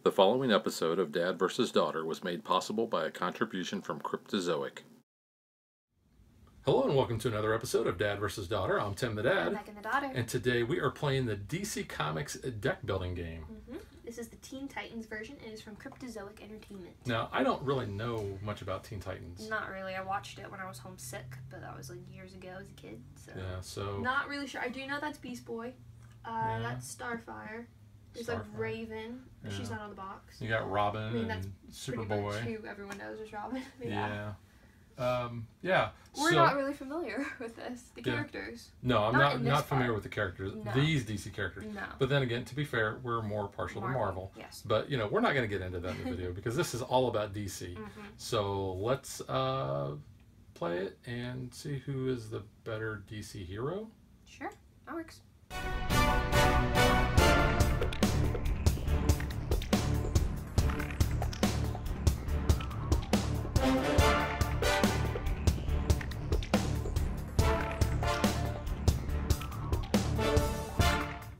The following episode of Dad vs. Daughter was made possible by a contribution from Cryptozoic. Hello and welcome to another episode of Dad vs. Daughter. I'm Tim the Dad. I'm Megan the Daughter. And today we are playing the DC Comics deck building game. This is the Teen Titans version. It is from Cryptozoic Entertainment. Now, I don't really know much about Teen Titans. Not really. I watched it when I was homesick, but that was like years ago as a kid. So not really sure. I do know that's Beast Boy. That's Starfire. There's like Raven. But she's not on the box. You got Robin and Superboy. Superboy. Pretty much who everyone knows is Robin. We're not really familiar with this. The characters. No, I'm not familiar with the characters. No. These DC characters. No. But then again, to be fair, we're more partial to Marvel. Yes. But, you know, we're not going to get into that in the video because this is all about DC. So let's play it and see who is the better DC hero. Sure. That works.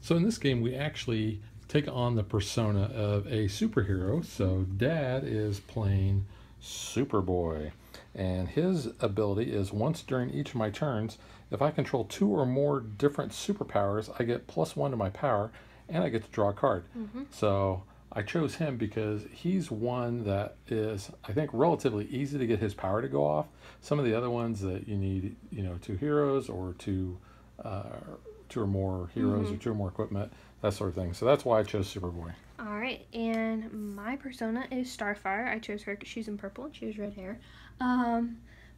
So in this game, we actually take on the persona of a superhero. So Dad is playing Superboy. And his ability is once during each of my turns, if I control 2 or more different superpowers, I get +1 to my power, and I get to draw a card. So I chose him because he's one that is, I think, relatively easy to get his power to go off. Some of the other ones that you need, 2 heroes or 2 or more heroes or 2 or more equipment, that sort of thing. So that's why I chose Superboy. All right, and my persona is Starfire. I chose her because she's in purple and she has red hair.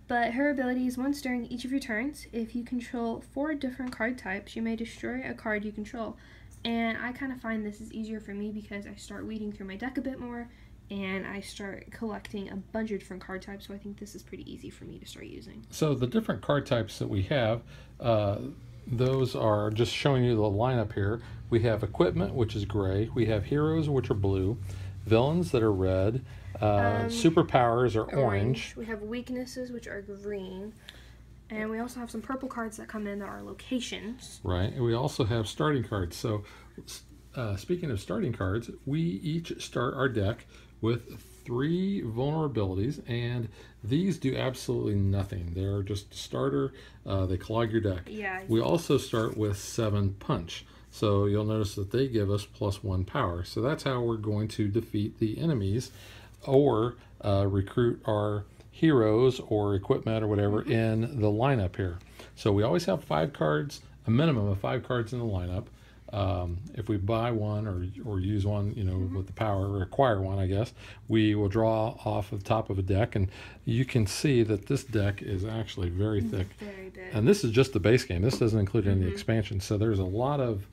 But her ability is once during each of your turns, if you control 4 different card types, you may destroy a card you control. And I kind of find this is easier for me because I start weeding through my deck a bit more and I start collecting a bunch of different card types, so I think this is pretty easy for me to start using. So the different card types that we have, those are just showing you the lineup here. We have equipment, which is gray. We have heroes, which are blue. Villains that are red. Superpowers are orange. We have weaknesses, which are green. And we also have some purple cards that come in that are locations. Right. And we also have starting cards. So speaking of starting cards, we each start our deck with 3 vulnerabilities, and these do absolutely nothing. They're just a starter. They clog your deck. Yeah. We also start with 7 punch. So you'll notice that they give us +1 power. So that's how we're going to defeat the enemies or recruit our heroes or equipment or whatever in the lineup here. So we always have 5 cards, a minimum of 5 cards in the lineup. If we buy one or use one, with the power, or acquire one, I guess, we will draw off the top of a deck, and you can see that this deck is actually very thick. Very big. And this is just the base game. This doesn't include any expansion. So there's a lot of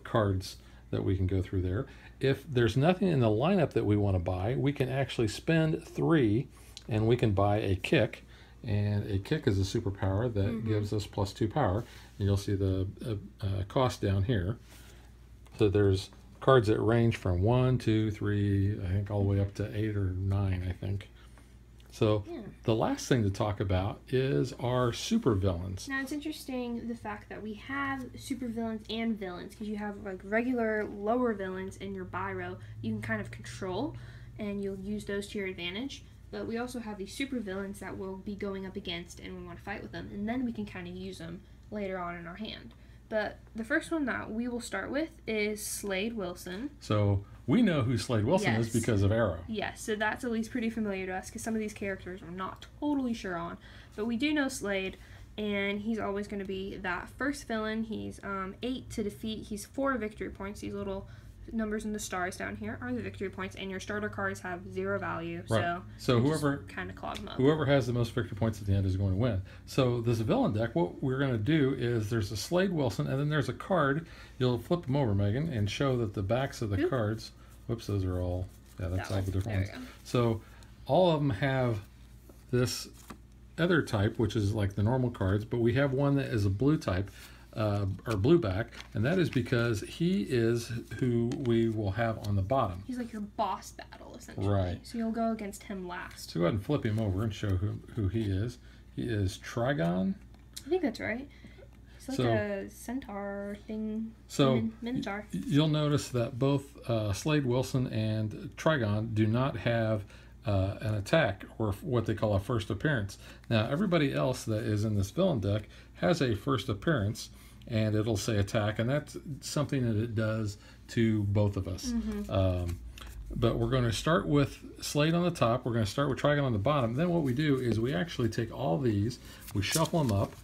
cards that we can go through there. If there's nothing in the lineup that we want to buy, we can actually spend 3 and we can buy a kick. And a kick is a superpower that gives us +2 power. And you'll see the cost down here. So there's cards that range from 1, 2, 3, I think all the way up to 8 or 9, I think. So the last thing to talk about is our supervillains. Now it's interesting the fact that we have supervillains and villains, because you have like regular lower villains in your Biro you can kind of control, and you'll use those to your advantage. But we also have these supervillains that we'll be going up against, and we want to fight with them, and then we can kind of use them later on in our hand. But the first one that we will start with is Slade Wilson. So we know who Slade Wilson is because of Arrow. Yes, so that's at least pretty familiar to us because some of these characters we're not totally sure on. But we do know Slade, and he's always going to be that first villain. He's 8 to defeat. He's 4 victory points. These little numbers in the stars down here are the victory points, and your starter cards have 0 value. Right. So whoever kind of clog them up. Whoever has the most victory points at the end is going to win. So this villain deck, what we're going to do is there's a Slade Wilson, and then there's a card. You'll flip them over, Megan, and show that the backs of the cards. Whoops, those are all. Yeah, that's all the different ones. So all of them have this other type, which is like the normal cards, but we have one that is a blue type. Or blue back, and that is because he is who we will have on the bottom. He's like your boss battle, essentially. Right. So you'll go against him last. So go ahead and flip him over and show who he is. He is Trigon. I think that's right. It's like a centaur thing. So Minotaur. You'll notice that both Slade Wilson and Trigon do not have an attack, or what they call a first appearance. Now, everybody else that is in this villain deck has a first appearance, and it'll say attack, and that's something that it does to both of us. But we're going to start with Slade on the top. We're going to start with Trigon on the bottom. Then what we do is we actually take all these, we shuffle them up,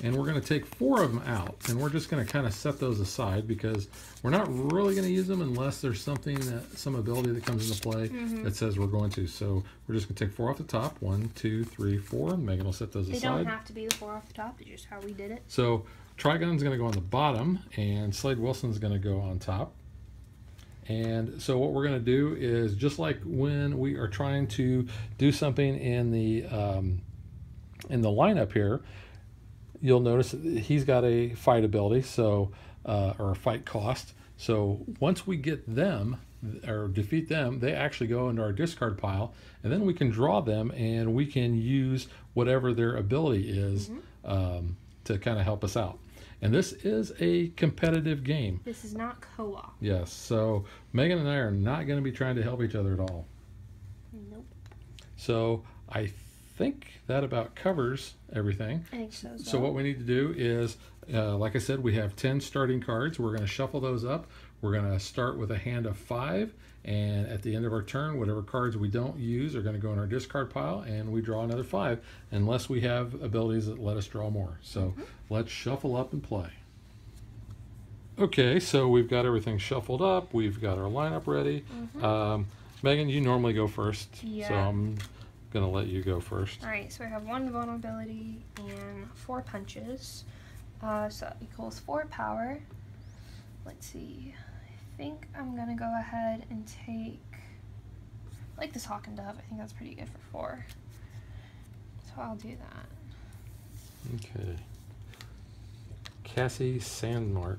and we're going to take 4 of them out, and we're just going to kind of set those aside because we're not really going to use them unless there's something some ability that comes into play that says we're going to. So we're just going to take 4 off the top. 1, 2, 3, 4. Megan will set those aside. They don't have to be the 4 off the top. It's just how we did it. So Trigon's going to go on the bottom, and Slade Wilson's going to go on top. And so what we're going to do is, just like when we are trying to do something in the lineup here, you'll notice that he's got a fight ability, so or a fight cost. So once we get them or defeat them, they actually go into our discard pile, and then we can draw them, and we can use whatever their ability is to kind of help us out. And this is a competitive game. This is not co-op. Yes, so Megan and I are not going to be trying to help each other at all. Nope. So I think that about covers everything. I think so. So what we need to do is, like I said, we have 10 starting cards. We're going to shuffle those up. We're going to start with a hand of 5, and at the end of our turn, whatever cards we don't use are going to go in our discard pile, and we draw another 5, unless we have abilities that let us draw more. So let's shuffle up and play. Okay, so we've got everything shuffled up. We've got our lineup ready. Megan, you normally go first, so I'm going to let you go first. All right, so I have 1 vulnerability and 4 punches. So that equals 4 power. Let's see. I think I'm going to go ahead and take, I like this Hawk and Dove. I think that's pretty good for 4. So I'll do that. Okay. Cassie Sandmark.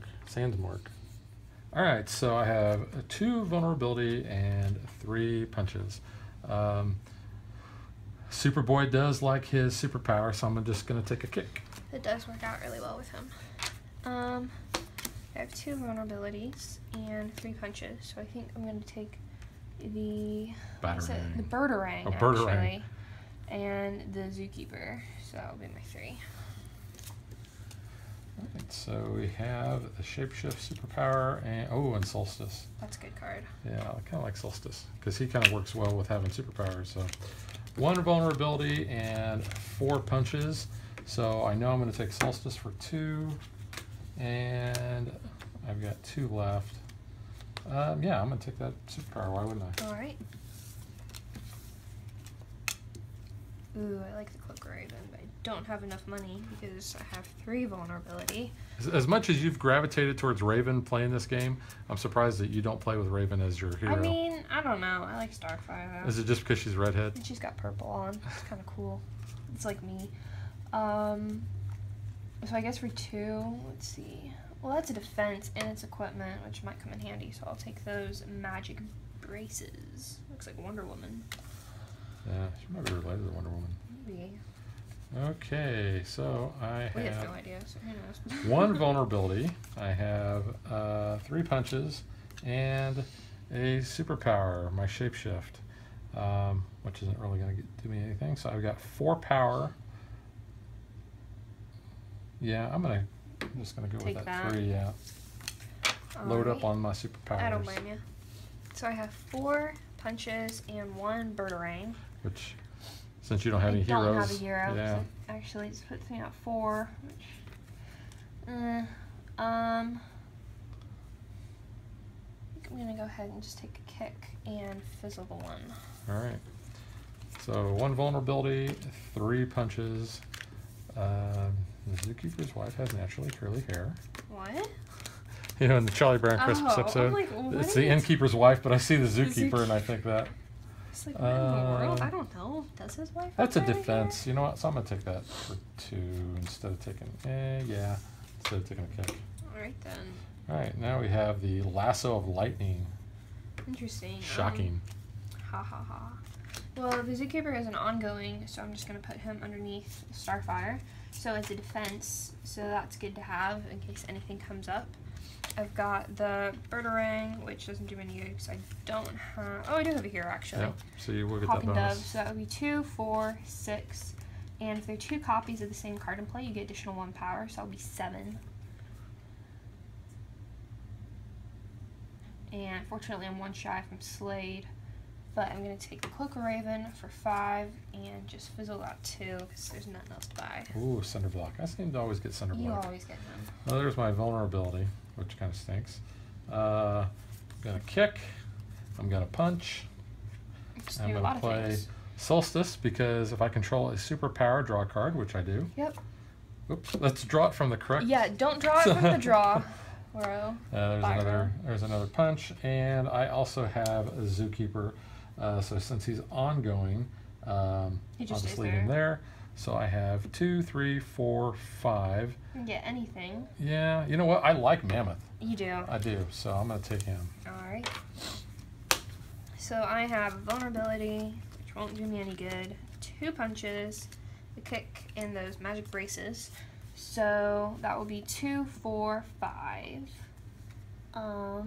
All right, so I have 2 vulnerability and 3 punches. Superboy does like his superpower, so I'm just going to take a kick. It does work out really well with him. I have 2 vulnerabilities and 3 punches, so I think I'm going to take the Birdarang, actually, and the Zookeeper, so that'll be my 3. Alright, so we have the Shapeshift superpower and Solstice. That's a good card. Yeah, I kind of like Solstice because he kind of works well with having superpowers. So 1 vulnerability and 4 punches. So I know I'm going to take Solstice for 2, and I've got 2 left. Yeah, I'm going to take that superpower. Why wouldn't I? All right. Ooh, I like the Cloak Raven, but I don't have enough money because I have 3 vulnerability. As much as you've gravitated towards Raven playing this game, I'm surprised that you don't play with Raven as your hero. I mean, I don't know. I like Starfire, though. Is it just because she's redhead? And she's got purple on. It's kind of cool. It's like me. So I guess for 2, let's see. Well, that's a defense and it's equipment, which might come in handy. So I'll take those magic braces. Looks like Wonder Woman. Yeah, she might be related to Wonder Woman. Maybe. Okay, so We have no idea, so who knows. 1 vulnerability. I have 3 punches and a superpower, my Shapeshift, which isn't really going to do me anything. So I've got 4 power. Yeah, I'm just going to go with that 3, yeah. Load up on my superpowers. I don't blame you. So I have 4 punches and 1 Birdarang. Which, since you don't have any heroes. I don't have a hero. Yeah. So actually, it puts me at 4. Which, I think I'm going to go ahead and just take a kick and fizzle the 1. All right. So 1 vulnerability, 3 punches. The Zookeeper's wife has naturally curly hair. What? You know, in the Charlie Brown Christmas episode, I'm like, what it's the innkeeper's wife, but I see the Zookeeper and I think that. It's like, what in the world? I don't know. Does his wife? That's a have curly defense. hair? You know what? So I'm going to take that for 2 instead of taking, instead of taking a kick. All right, then. All right, now we have the Lasso of Lightning. Interesting. Shocking. Ha ha ha. Well, the Zookeeper is an ongoing, so I'm just going to put him underneath Starfire. So it's a defense, so that's good to have in case anything comes up. I've got the Birdarang, which doesn't do any good because I don't have... Oh, I do have a hero, actually. Yep, so you will get Hawk that and bonus. Dove, so that would be 2, 4, 6. And if there are 2 copies of the same card in play, you get additional 1 power, so that'll be 7. And fortunately, I'm 1 shy from Slade. But I'm going to take the Cloak of Raven for 5 and just fizzle out 2 because there's nothing else to buy. Ooh, Cinder Block. I seem to always get Cinder You Block. always get them. Well, there's my vulnerability, which kind of stinks. I'm going to kick. I'm going to punch. Just I'm do a going lot to of play things. Solstice because if I control a superpower, draw a card, which I do. Yep. Oops, let's draw it from the correct. Yeah, don't draw it from the draw. Bro. There's another punch, and I also have a Zookeeper. So since he's ongoing, I'll just leave him there. So I have 2, 3, 4, 5. You can get anything. Yeah, you know what? I like Mammoth. You do. I do, so I'm going to take him. Alright. So I have vulnerability, which won't do me any good. 2 punches, a kick, and those magic braces. So that will be 2, 4, 5. I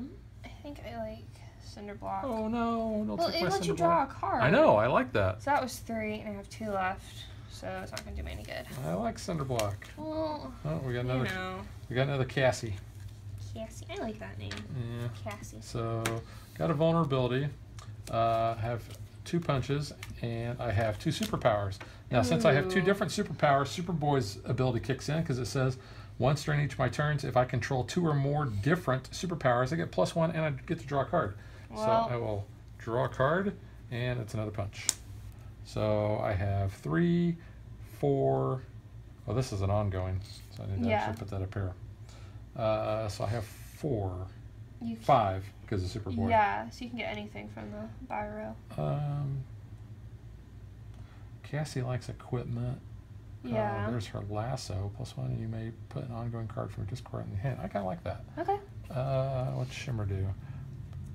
think I like Cinder Block. Oh no! Don't Well, take it my lets you Cinder draw Block. a card. I know. I like that. So that was 3, and I have 2 left. So it's not going to do me any good. I like Cinder Block. Well, Oh, we got another. you know. We got another Cassie. Cassie. I like that name. Yeah. Cassie. So got a vulnerability. Have 2 punches, and I have 2 superpowers. Now, since I have 2 Ooh. different superpowers, Superboy's ability kicks in because it says once during each of my turns, if I control 2 or more different superpowers, I get +1 and I get to draw a card. Well, so I will draw a card, and it's another punch. So I have 3, 4. Well, this is an ongoing, so I need to actually put that up here. So I have 4, 5 because of Superboy. Yeah, so you can get anything from the buy row. Cassie likes equipment. Yeah. There's her lasso. +1, you may put an ongoing card from your discard in the hand. I kind of like that. Okay. What's Shimmer do?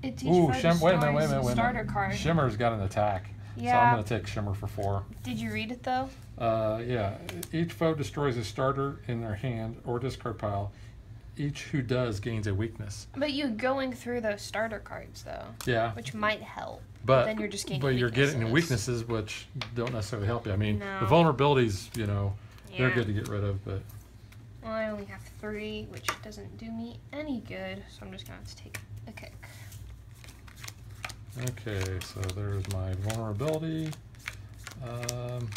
It teaches wait a minute. starter card. Shimmer's got an attack. Yeah. So I'm going to take Shimmer for 4. Did you read it though? Yeah. Each foe destroys a starter in their hand or discard pile. Each who does gains a weakness. But you going through those starter cards though. Yeah. Which might help. But then you're just gaining But you're weaknesses. getting weaknesses which don't necessarily help you. I mean, No. the vulnerabilities, you know, they're Yeah. good to get rid of, but Well, I only have 3, which doesn't do me any good, so I'm just gonna have to take a kick. okay, so there's my vulnerability.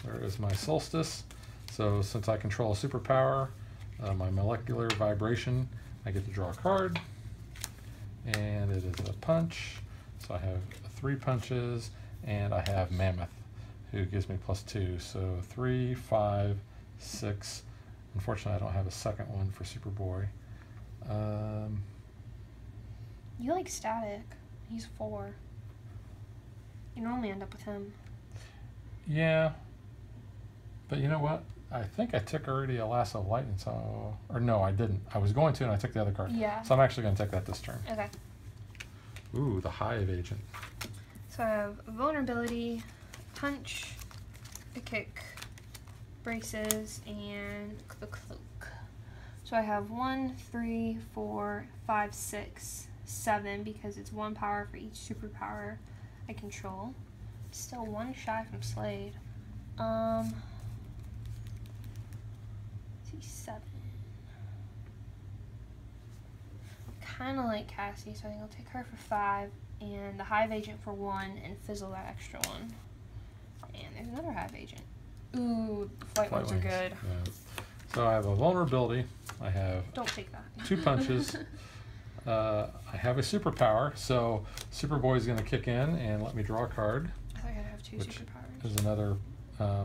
There is my Solstice. So since I control a superpower, my molecular vibration, I get to draw a card. And it is a punch. So I have 3 punches, and I have Mammoth, who gives me +2. So 3, 5, 6. Unfortunately, I don't have a second one for Superboy. You like Static. He's 4. You normally end up with him. Yeah, but you know what? I think I took already a Lasso of Lightning, so... Or no, I didn't. I was going to, and I took the other card. Yeah. So I'm actually going to take that this turn. Okay. Ooh, the Hive Agent. So I have vulnerability, punch, a kick, braces, and the cloak. So I have 1, 3, 4, 5, 6, 7 because it's 1 power for each superpower I control. Still 1 shy from Slade. See, 7. Kind of like Cassie, so I think I'll take her for 5, and the Hive Agent for 1, and fizzle that extra 1. And there's another Hive Agent. Ooh, the flight ones are Wings. good. Yeah. So I have a vulnerability. I have Don't take that. 2 punches. I have a superpower, so Superboy is going to kick in and let me draw a card, I thought you had to have 2 which superpowers. is another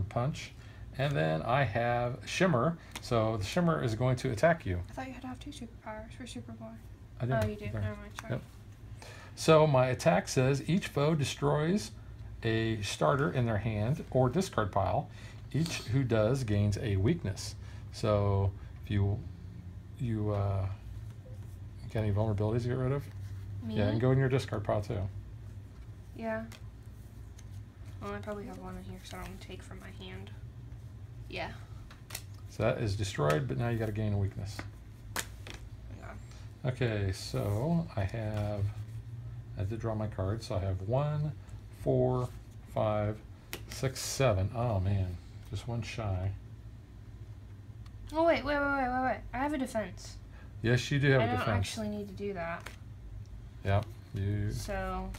punch. And then I have Shimmer, so the Shimmer is going to attack you. I thought you had to have 2 superpowers for Superboy. I didn't. Oh, you do. There. Never mind. Sorry. Yep. So my attack says each foe destroys a starter in their hand or discard pile. Each who does gains a weakness. So if you got any vulnerabilities to get rid of? Me? Yeah, and go in your discard pile too. Yeah. Well, I probably have one in here, so I don't take from my hand. Yeah. So that is destroyed, but now you got to gain a weakness. Yeah. Okay, so I did draw my card, so I have 1, 4, 5, 6, 7. Oh man, just one shy. Oh wait. I have a defense. Yes, you do have a I defense. don't actually need to do that. Yep, you. So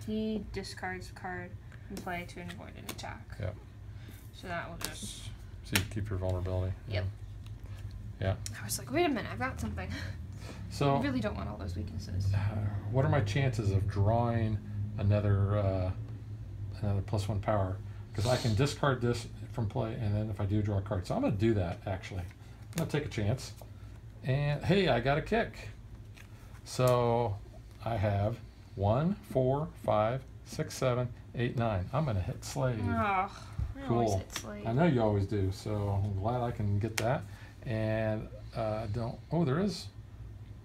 he discards a card and play to avoid an attack. Yep. So that will just. So you keep your vulnerability. Yep. Yeah. I was like, wait a minute, I've got something. So I really don't want all those weaknesses. what are my chances of drawing another +1 power? Because I can discard this from play, and then if I do draw a card, so I'm going to do that. Actually, I'm going to take a chance. And hey, I got a kick. So I have 1, 4, 5, 6, 7, 8, 9. I'm going to hit Slade. Oh, I always hit Slade. I know you always do, so I'm glad I can get that. And there is.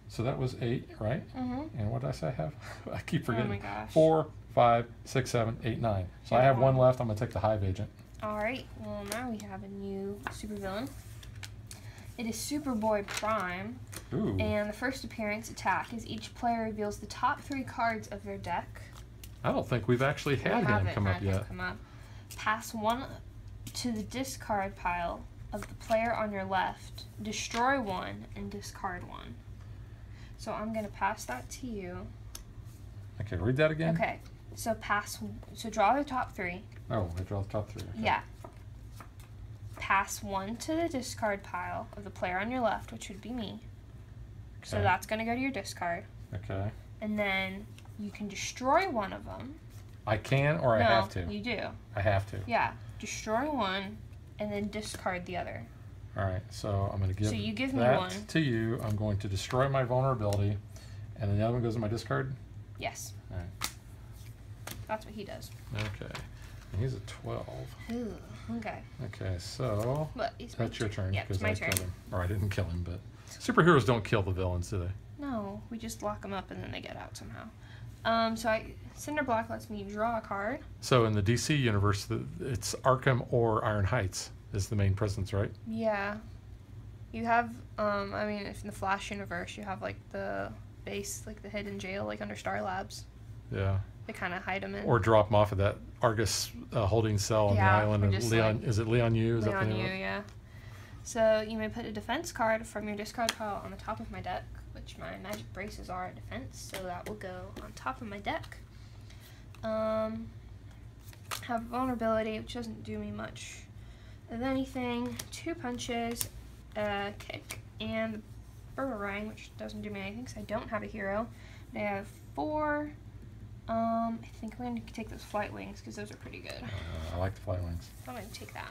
So that was 8, right? Mm-hmm. And what did I say I have? I keep forgetting. Oh my gosh. 4, 5, 6, 7, 8, 9. So I have one left. I'm going to take the Hive Agent. All right. Well, now we have a new supervillain. It is Superboy Prime. Ooh. And the first appearance attack is each player reveals the top 3 cards of their deck. I don't think we've actually had him come up yet. Pass 1 to the discard pile of the player on your left. Destroy 1 and discard 1. So I'm going to pass that to you. Okay, read that again. Okay. So draw the top 3. Oh, I draw the top 3. Okay. Yeah. Pass 1 to the discard pile of the player on your left, which would be me. So Okay. that's going to go to your discard. Okay. And then you can destroy one of them. I can or I have to? No, you do. I have to. Yeah. Destroy one and then discard the other. All right, so I'm going to give, So you give me that one. to you. I'm going to destroy my vulnerability, and then the other one goes in my discard? Yes. All right. That's what he does. Okay. And he's a 12. Ooh, okay. Okay, so But that's your turn. Yeah, it's my I turn. killed him. Or I didn't kill him, but superheroes don't kill the villains, do they? No, we just lock them up and then they get out somehow. So Cinder Block lets me draw a card. So in the DC universe, it's Arkham or Iron Heights is the main presence, right? Yeah. You have, if in the Flash universe, you have, like, the base, like, the hidden jail, like, under Star Labs. Yeah. They kind of hide them in. Or drop them off at that Argus holding cell on the island. or And just, Leon, like, is it Leon U? Is that the Leon name U, of it? yeah. So you may put a defense card from your discard pile on the top of my deck, which my magic braces are a defense, so that will go on top of my deck. Have vulnerability, which doesn't do me much of anything. 2 punches, a kick, and Boomerang, which doesn't do me anything because I don't have a hero. I have 4. I think I'm going to take those Flight Wings because those are pretty good. I like the Flight Wings. I'm going to take that.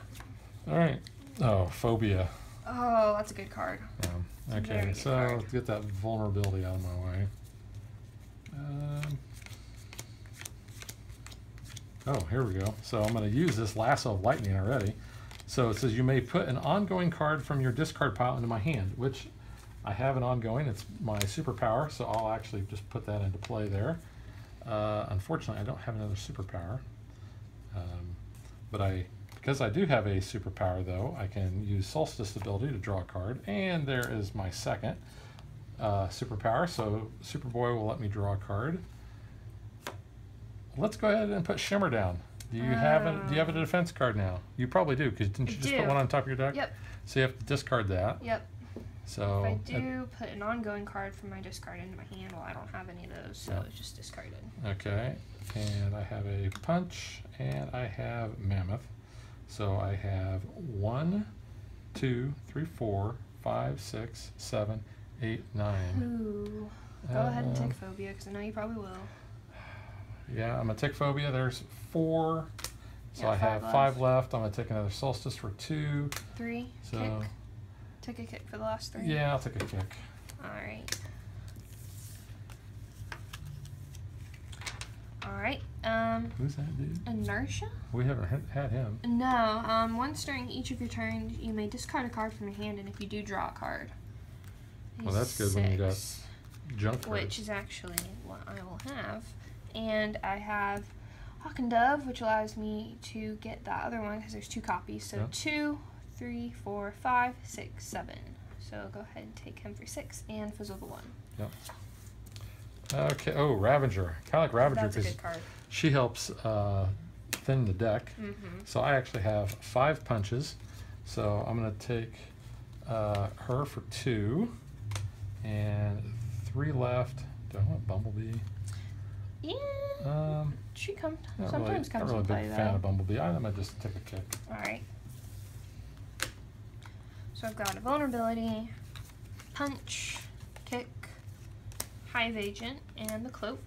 All right. Oh, Phobia. Oh, that's a good card. Yeah. Okay, Very good so card. let's get that vulnerability out of my way. Here we go. So I'm going to use this Lasso of Lightning already. So it says you may put an ongoing card from your discard pile into my hand, which I have an ongoing. It's my superpower, so I'll actually just put that into play there. Unfortunately, I don't have another superpower. Because I do have a superpower, though, I can use Solstice ability to draw a card. And there is my second superpower. So Superboy will let me draw a card. Let's go ahead and put Shimmer down. Do you have a defense card now? You probably do, because didn't you just put one on top of your deck? Yep. So you have to discard that. Yep. So if I do put an ongoing card from my discard into my hand, well, I don't have any of those, so it's just discarded. Okay. And I have a Punch, and I have Mammoth. So I have 1, 2, 3, 4, 5, 6, 7, 8, 9. Ooh. Go ahead and take Phobia, because I know you probably will. Yeah, I'm going to take Phobia. There's 4. So Yeah, I have 5 5 left. I'm going to take another Solstice for 2. 3. So, Kick. Take a kick for the last 3. yeah, I'll take a kick. Alright. Alright. Who's that dude? Inertia? We haven't had him. No. Once during each of your turns, you may discard a card from your hand, and if you do, draw a card. Well, that's good when you got 6, junk cards. which is actually what I will have. And I have Hawk and Dove, which allows me to get that other one because there's 2 copies. So Yep. 2, 3, 4, 5, 6, 7. So I'll go ahead and take him for 6 and fizzle the 1. Yep. Okay. Oh, Ravager. Kind of like Ravager That's a because good card. she helps thin the deck. So I actually have 5 punches. So I'm going to take her for 2 and 3 left. Do I want Bumblebee? Yeah. She comes. Not Sometimes comes really into play big though. fan of Bumblebee. I might just take a kick. All right. So I've got a vulnerability, punch, kick, hive agent, and the cloak.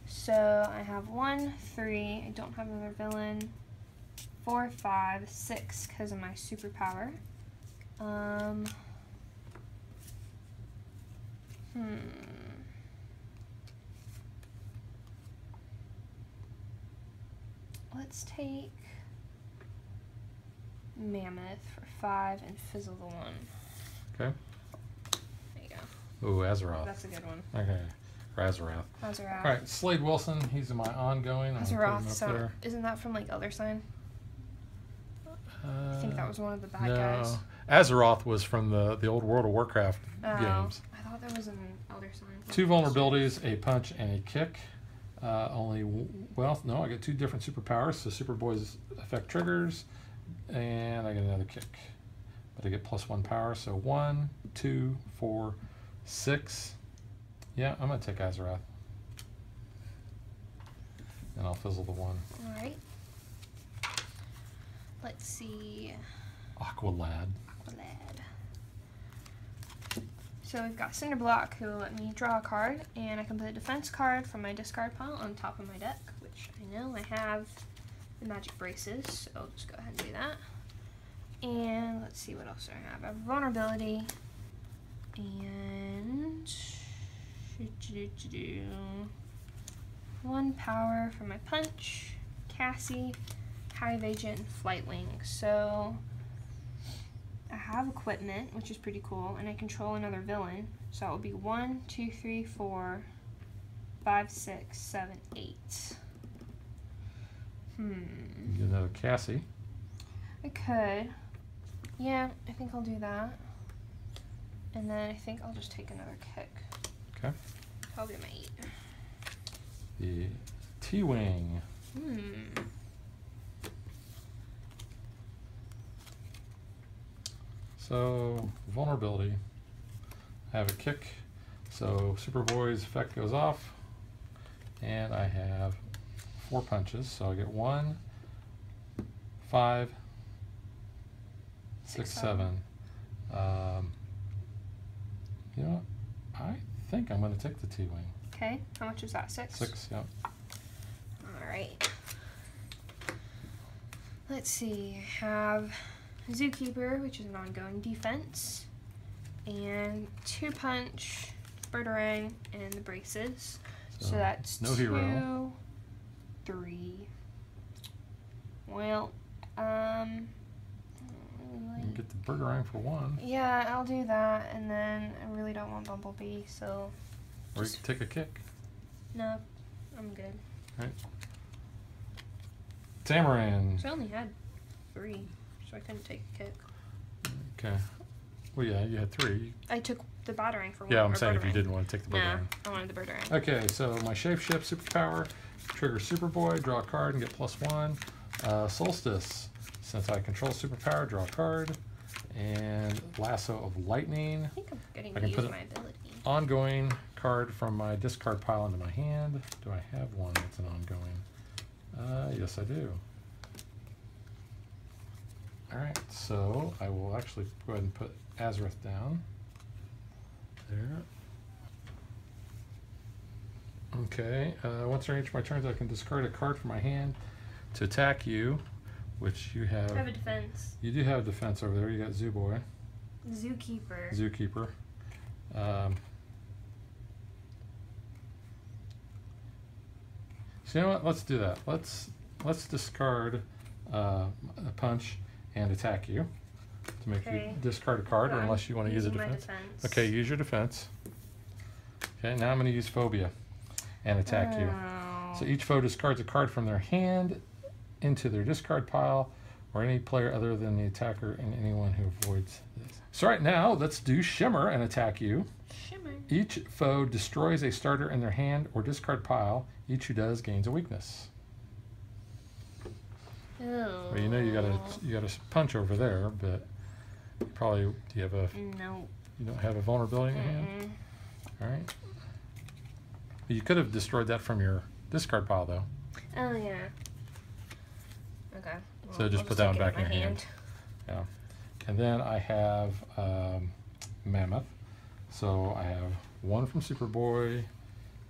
So I have 1, 3. I don't have another villain. 4, 5, 6 because of my superpower. Let's take Mammoth for 5 and fizzle the 1. Okay. There you go. Ooh, Azeroth. That's a good one. Okay. Razorath. Azeroth. All right, Slade Wilson. He's in my ongoing. I'm gonna put him Azeroth. up So there. isn't that from like Elder Sign? I think that was one of the bad no. guys. Azeroth was from the old World of Warcraft games. I thought there was an Elder Sign. 2 vulnerabilities, a punch and a kick. Well, no, I get 2 different superpowers. So Superboy's affect triggers, and I get another kick. But I get +1 power. So 1, 2, 4, 6. Yeah, I'm gonna take Azeroth, and I'll fizzle the 1. All right. Let's see. Aqualad. So we've got Cinderblock, who will let me draw a card, and I can put a defense card from my discard pile on top of my deck, which I know I have the magic braces, so I'll just go ahead and do that. And let's see what else do I have. I have vulnerability, and 1 power for my punch, Cassie, hive agent, and flight wing. So I have equipment, which is pretty cool, and I control another villain. So it will be 1, 2, 3, 4, 5, 6, 7, 8. Get another Cassie. I could. Yeah, I think I'll do that. And then I think I'll just take another kick. Okay. I'll do my 8. The T-Wing. So, vulnerability. I have a kick, so Superboy's effect goes off, and I have 4 punches, so I get 1, 5, 6, 7. You know what? I think I'm going to take the T-Wing. Okay, how much is that? 6? 6, yeah. Alright. Let's see, I have Zookeeper, which is an ongoing defense, and 2 punch, Birdarang, and the braces. So that's no 2, hero. 3. Well, You can get the Birdarang for 1. yeah, I'll do that, and then I really don't want Bumblebee, so Or you can take a kick. no, I'm good. Right. Tamaran. So I only had 3, so I couldn't take a kick. Okay. Well, yeah, you had 3. I took the Batarang for 1. Yeah, I'm or saying if you Birdarang. didn't want to take the No, Birdarang. I wanted the Birdarang. Okay, so my Shapeshift superpower, trigger Superboy, draw a card and get +1. Solstice, since I control superpower, draw a card. And Lasso of Lightning. I think I'm getting I to can use put my ability. Ongoing card from my discard pile into my hand. Do I have one that's an ongoing? Yes, I do. Alright, so I will actually go ahead and put Azeroth down. There. Okay, once during each of my turns, I can discard a card from my hand to attack you, which you have. I have a defense. You do have defense over there. You got Zooboy. Zookeeper. Zookeeper. So you know what? Let's do that. Let's discard a punch and attack you to make Okay. you discard a card, or I'm unless you want to use a using my defense. defense. Okay, use your defense. Okay, now I'm going to use phobia and attack you. So each foe discards a card from their hand into their discard pile, or any player other than the attacker and anyone who avoids this. So right now, let's do Shimmer and attack you. Shimmer. Each foe destroys a starter in their hand or discard pile. Each who does gains a weakness. Oh. Well, you know you gotta punch over there, but you probably do you have a No. you don't have a vulnerability in your hand? All right. You could have destroyed that from your discard pile though. Oh yeah. Okay. Well, So just I'll put that one take it back in your hand. Yeah. And then I have Mammoth. So I have 1 from Superboy,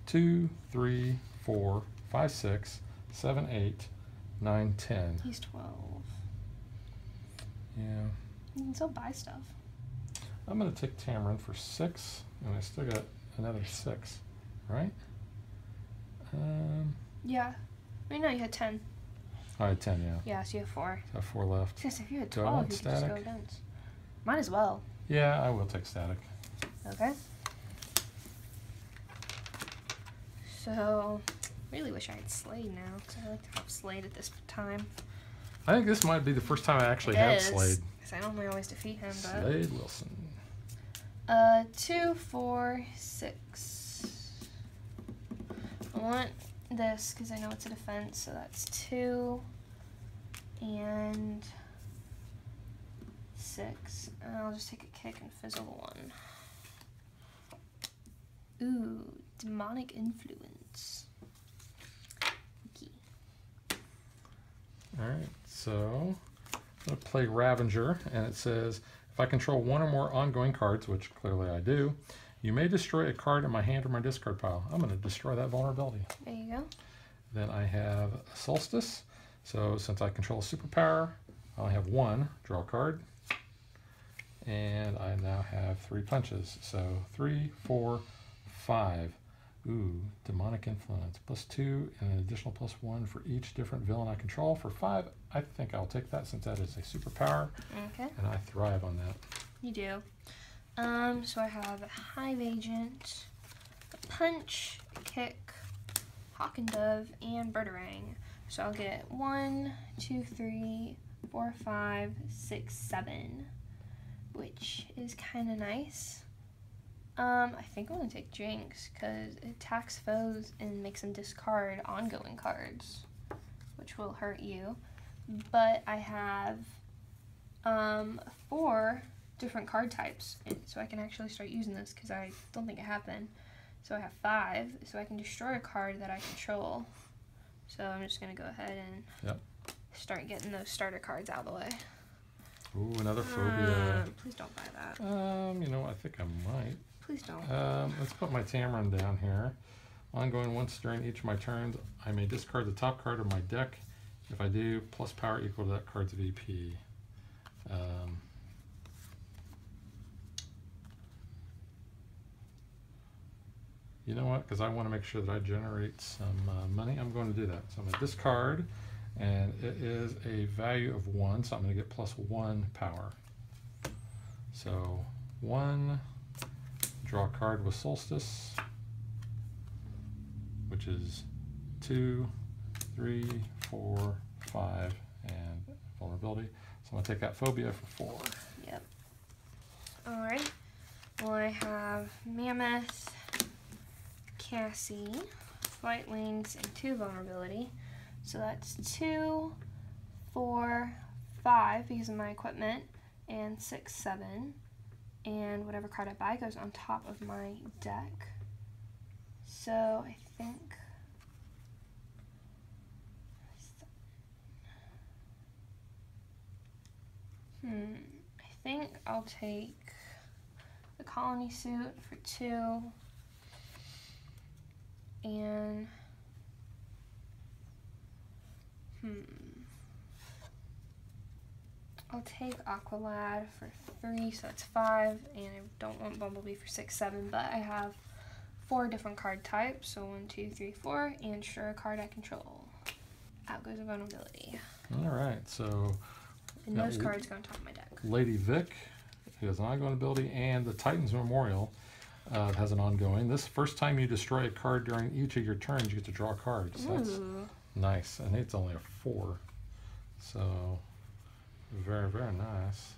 2, 3, 4, 5, 6, 7, 8, 9, 10. He's 12. Yeah. You can still buy stuff. I'm going to take Tamarin for 6, and I still got another 6, right? Yeah. Wait, no, you had 10. I had 10, yeah. Yeah, so you have 4. I have 4 left. Yes, if you had Do I 12, want you could just go static? against. Might as well. Yeah, I will take static. Okay. So, really wish I had Slade now, because I like to have Slade at this time. I think this might be the first time I actually had Slade. Because I normally always defeat him, but... Slade Wilson. 2, 4, 6. I want this, because I know it's a defense, so that's 2 and 6. And I'll just take a kick and fizzle the 1. Ooh, demonic influence. Okay. Alright, so I'm going to play Ravager, and it says, if I control 1 or more ongoing cards, which clearly I do, you may destroy a card in my hand or my discard pile. I'm going to destroy that vulnerability. There you go. Then I have Solstice. So since I control a superpower, I only have 1, draw a card. And I now have 3 punches. So 3, 4, 5. Ooh, demonic influence. +2 and an additional +1 for each different villain I control. For 5, I think I'll take that since that is a superpower. Okay. And I thrive on that. You do. So I have a Hive Agent, a Punch, a Kick, Hawk and Dove, and Birdarang. So I'll get 1, 2, 3, 4, 5, 6, 7, which is kind of nice. I think I'm going to take Jinx, because it attacks foes and makes them discard ongoing cards, which will hurt you. But I have 4 different card types, so I can actually start using this, because I don't think it happened. So I have 5, so I can destroy a card that I control. So I'm just going to go ahead and start getting those starter cards out of the way. Ooh, another phobia. Please don't buy that. You know, I think I might. Please don't. Let's put my Tamarin down here. Ongoing once during each of my turns, I may discard the top card of my deck. If I do, plus power equal to that card's VP. You know what? Because I want to make sure that I generate some money, I'm going to do that. So I'm going to discard, and it is a value of 1, so I'm going to get +1 power. So 1, draw a card with Solstice, which is 2, 3, 4, 5, and vulnerability. So I'm going to take that phobia for 4. Yep. Alright. Well, I have Mammoth, Cassie, Flight Wings, and 2 vulnerability. So that's 2, 4, 5 because of my equipment, and 6, 7. And whatever card I buy goes on top of my deck. So I think I think I'll take the colony suit for 2 and I'll take Aqualad for 3, so it's 5, and I don't want Bumblebee for 6, 7, but I have 4 different card types, so 1, 2, 3, 4, and sure a card I control. Out goes a vulnerability. Alright, so And those cards go on top of my deck. Lady Vic, who has an ongoing ability, and the Titan's Memorial. has an ongoing. This first time you destroy a card during each of your turns, you get to draw a card. So that's nice. And it's only a 4. So very, very nice.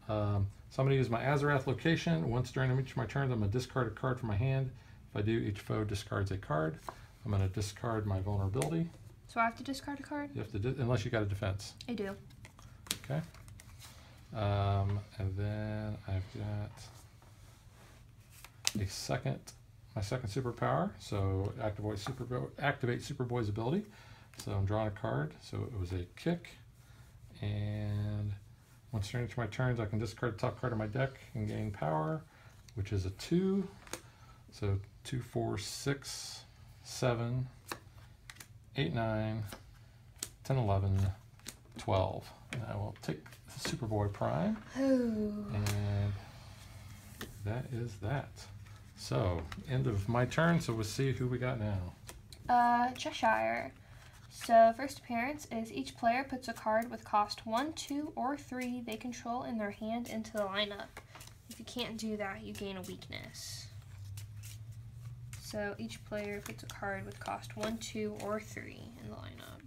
So I'm going to use my Azarath location. Once during each of my turns, I'm going to discard a card from my hand. If I do, each foe discards a card. I'm going to discard my vulnerability. So I have to discard a card? You have to, unless you got a defense. I do. Okay. And then I've got my second superpower. So activate Superboy's ability. So I'm drawing a card. So it was a kick. And once during each of my turns, I can discard the top card of my deck and gain power, which is a 2. So 2, 4, 6, 7, 8, 9, 10, 11, 12. And I will take Superboy Prime. And that is that. So, end of my turn, so we'll see who we got now. Cheshire. So, first appearance is each player puts a card with cost 1, 2, or 3 they control in their hand into the lineup. If you can't do that, you gain a weakness. So, each player puts a card with cost 1, 2, or 3 in the lineup.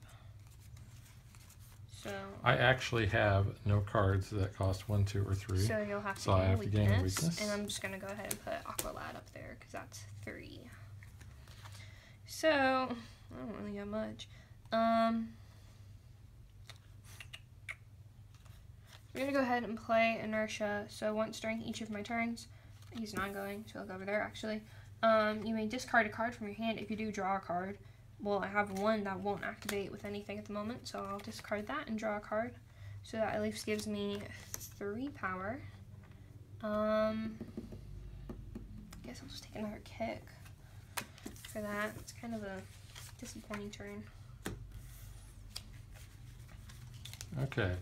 So I actually have no cards that cost 1, 2, or 3. So you'll have to gain a weakness. And I'm just going to go ahead and put MacLeod up there because that's 3. So, I don't really got much. We're going to go ahead and play Inertia. So once during each of my turns, he's not going, so I'll go over there actually. You may discard a card from your hand. If you do draw a card, well, I have one that won't activate with anything at the moment, so I'll discard that and draw a card. So that at least gives me 3 power. I guess I'll just take another kick for that. It's kind of a disappointing turn. Okay.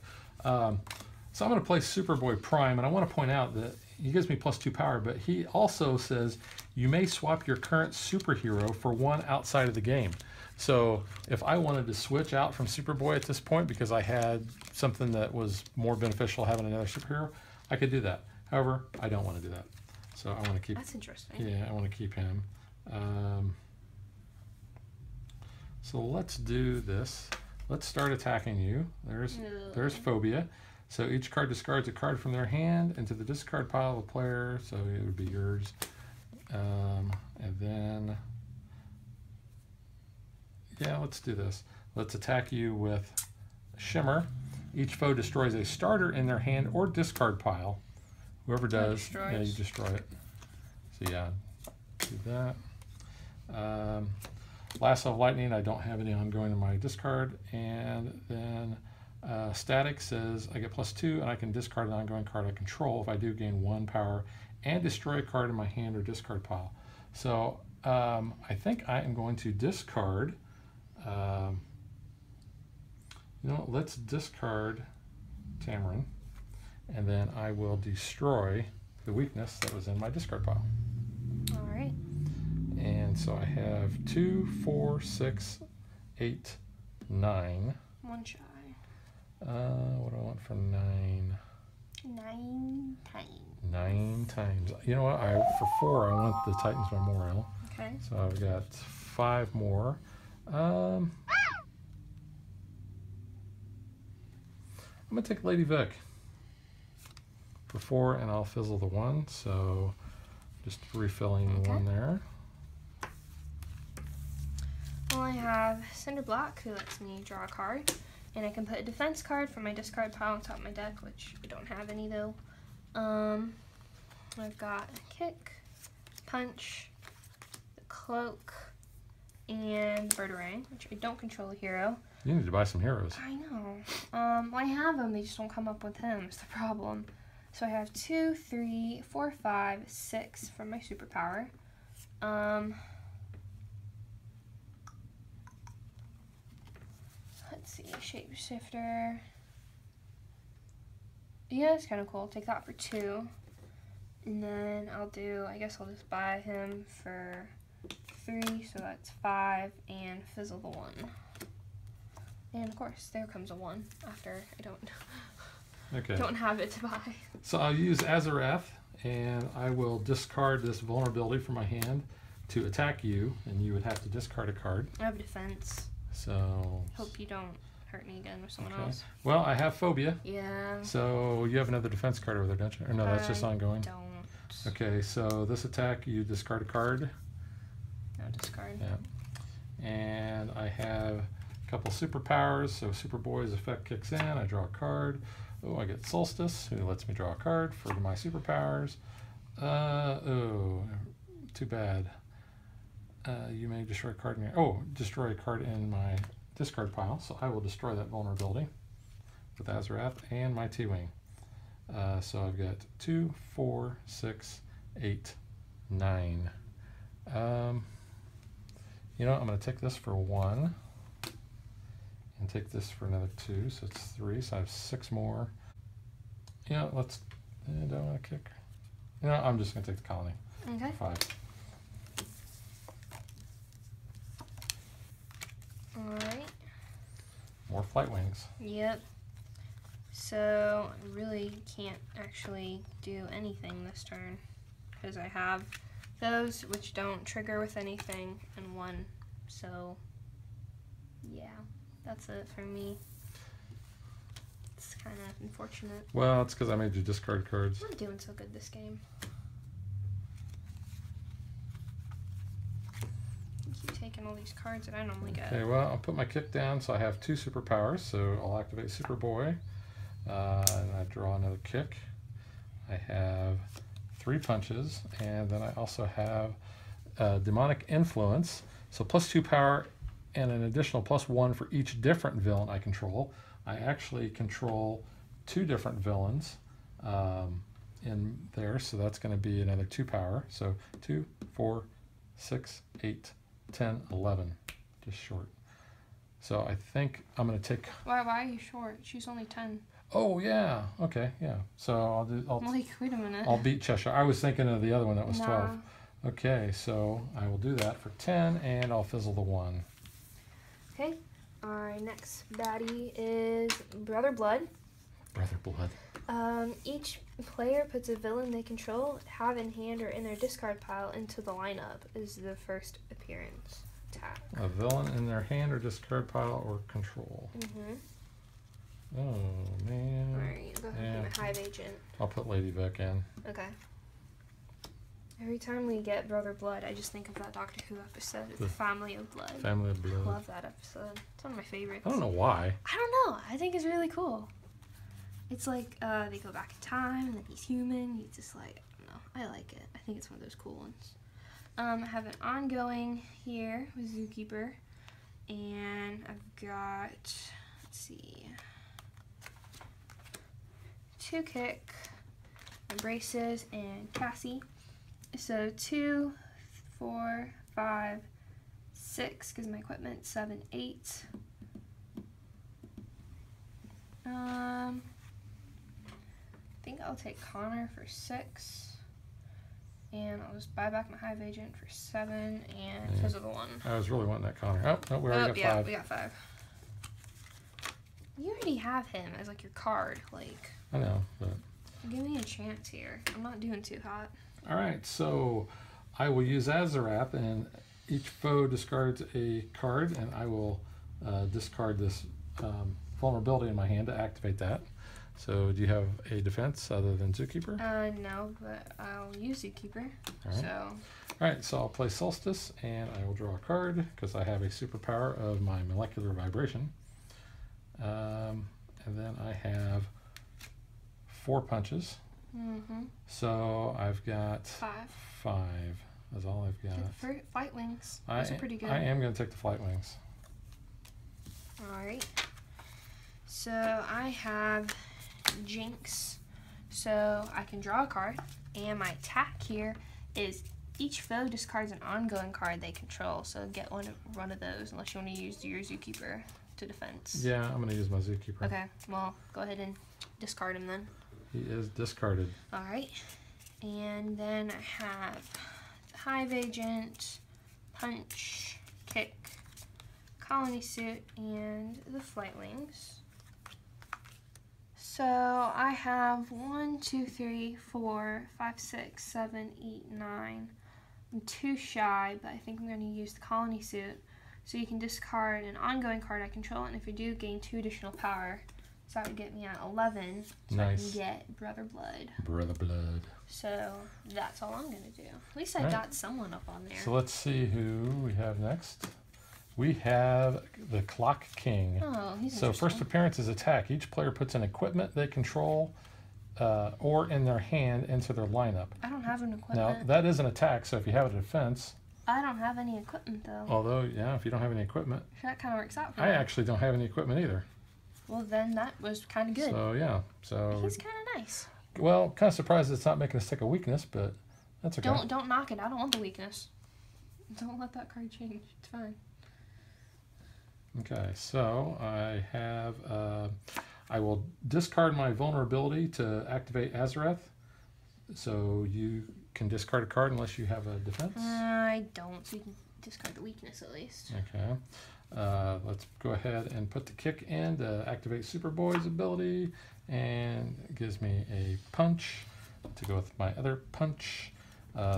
So I'm going to play Superboy Prime, and I want to point out that he gives me +2 power, but he also says you may swap your current superhero for one outside of the game. So if I wanted to switch out from Superboy at this point because I had something that was more beneficial having another superhero, I could do that. However, I don't want to do that. So I want to keep... That's interesting. Yeah, I want to keep him. So let's do this. Let's start attacking you. There's Phobia. So each card discards a card from their hand into the discard pile of the player. So it would be yours. And then, yeah, let's do this. Let's attack you with Shimmer. Each foe destroys a starter in their hand or discard pile. Whoever does, yeah, you destroy it. So yeah, do that. Lasso of Lightning, I don't have any ongoing in my discard. And then Static says I get +2 and I can discard an ongoing card I control. If I do, gain 1 power and destroy a card in my hand or discard pile. So I think I am going to discard, you know what, let's discard Tamarin, and then I will destroy the weakness that was in my discard pile. All right. And so I have 2, 4, 6, 8, 9. 1 shy. What do I want for 9? 9 times. 9 times. You know what? For 4, I want the Titan's Memorial. Okay. So I've got 5 more. I'm gonna take Lady Vic for 4, and I'll fizzle the 1. So just refilling the 1 there. Well, I have Cinder Block, who lets me draw a card, and I can put a defense card from my discard pile on top of my deck, which we don't have any though. I've got Kick, Punch, the Cloak, and Birdarang, which I don't control a hero. You need to buy some heroes. I know. Well, I have them, they just don't come up with him, is the problem. So I have 2, 3, 4, 5, 6 from my superpower. Let's see, Shapeshifter. Yeah, it's kind of cool. Take that for 2. And then I guess I'll just buy him for 3, so that's 5, and fizzle the 1. And of course, there comes a 1 after I don't have it to buy. So I'll use Azarath, and I will discard this vulnerability from my hand to attack you, and you would have to discard a card. I have defense. So hope you don't hurt me again with someone else. Well, I have phobia. Yeah. So you have another defense card over there, don't you? Or no, that's just ongoing. Don't. Okay, so this attack, you discard a card. No, discard. Yeah. And I have a couple superpowers. So Superboy's effect kicks in. I draw a card. Oh, I get Solstice, who lets me draw a card for my superpowers. Oh, too bad. You may destroy a card in your... Oh, destroy a card in my discard pile. So I will destroy that vulnerability with Azarath and my T-Wing. So I've got 2, 4, 6, 8, 9. You know, I'm going to take this for 1 and take this for another 2, so it's 3. So I have 6 more. You know, let's. Do I want to kick? You know, I'm just going to take the colony. Okay. 5. All right. More flight wings. Yep. So I really can't actually do anything this turn because I have those which don't trigger with anything and 1. So yeah, that's it for me. It's kind of unfortunate. Well, it's because I made you discard cards. I'm not doing so good this game. I keep taking all these cards that I normally get. Okay, well, I'll put my kick down, so I have 2 superpowers, so I'll activate Superboy. And I draw another kick. I have 3 punches, and then I also have Demonic Influence. So +2 power and an additional +1 for each different villain I control. I actually control 2 different villains in there, so that's going to be another 2 power. So 2, 4, 6, 8, 10, 11, just short. So I think I'm going to take... Why are you short? She's only 10. Oh yeah. Okay. Yeah. So I'll Like, wait a minute. I'll beat Cheshire. I was thinking of the other one that was 12. Nah. Okay. So I will do that for 10, and I'll fizzle the 1. Okay. Our next baddie is Brother Blood. Brother Blood. Each player puts a villain they control, have in hand, or in their discard pile into the lineup. Is the first appearance attack. A villain in their hand or discard pile or control. Mm-hmm. Oh man. Alright, go ahead and get my Hive Agent. I'll put Lady back in. Okay. Every time we get Brother Blood, I just think of that Doctor Who episode, The Family of Blood. Family of Blood. I love that episode. It's one of my favorites. I don't know why. I don't know. I think it's really cool. It's like they go back in time, and then he's human. He's just like, I don't know. I like it. I think it's one of those cool ones. I have an ongoing here with Zookeeper, and I've got, let's see, 2 kick, Braces, and Cassie. So 2, 4, 5, 6, because my equipment, 7, 8. I think I'll take Connor for 6. And I'll just buy back my Hive Agent for 7 and fizzle the 1. I was really wanting that Connor. Oh, no, we already got 5. We got 5. You already have him as like your card. Like, I know, but... Give me a chance here. I'm not doing too hot. All right, so I will use Azarath, and each foe discards a card, and I will discard this vulnerability in my hand to activate that. So do you have a defense other than Zookeeper? No, but I'll use Zookeeper. All right. All right, so I'll play Solstice, and I will draw a card because I have a superpower of my molecular vibration. And then I have 4 punches. Mm-hmm. So I've got 5. 5. That's all I've got. For Flight Wings. Those are pretty good. I am going to take the Flight Wings. Alright. So I have Jinx. So I can draw a card. And my attack here is each foe discards an ongoing card they control. So get one of those unless you want to use your Zookeeper to defense. Yeah, I'm going to use my Zookeeper. Okay, well, go ahead and discard him then. He is discarded. Alright. And then I have Hive Agent, Punch, Kick, Colony Suit, and the Flight Wings. So I have 1, 2, 3, 4, 5, 6, 7, 8, 9. I'm 2 shy, but I think I'm going to use the colony suit. So you can discard an ongoing card I control, and if you do, gain 2 additional power. So that would get me at 11. So Nice. I can get Brother Blood. Brother Blood. So that's all I'm going to do. At least I got someone up on there. So let's see who we have next. We have the Clock King. Oh, he's So first appearance is attack. Each player puts an equipment they control or in their hand into their lineup. I don't have an equipment. Now, that is an attack, so if you have a defense... I don't have any equipment, though. Although, yeah, if you don't have any equipment... That kind of works out for me. I actually don't have any equipment either. Well, then that was kind of good. So, yeah. So He's kind of nice. Well, kind of surprised it's not making us take a weakness, but that's okay. Don't knock it. I don't want the weakness. Don't let that card change. It's fine. Okay, so I have... I will discard my vulnerability to activate Azareth. So you can discard a card unless you have a defense. I don't, so you can discard the weakness at least. Okay. Let's go ahead and put the kick in to activate Superboy's ability. And it gives me a punch to go with my other punch.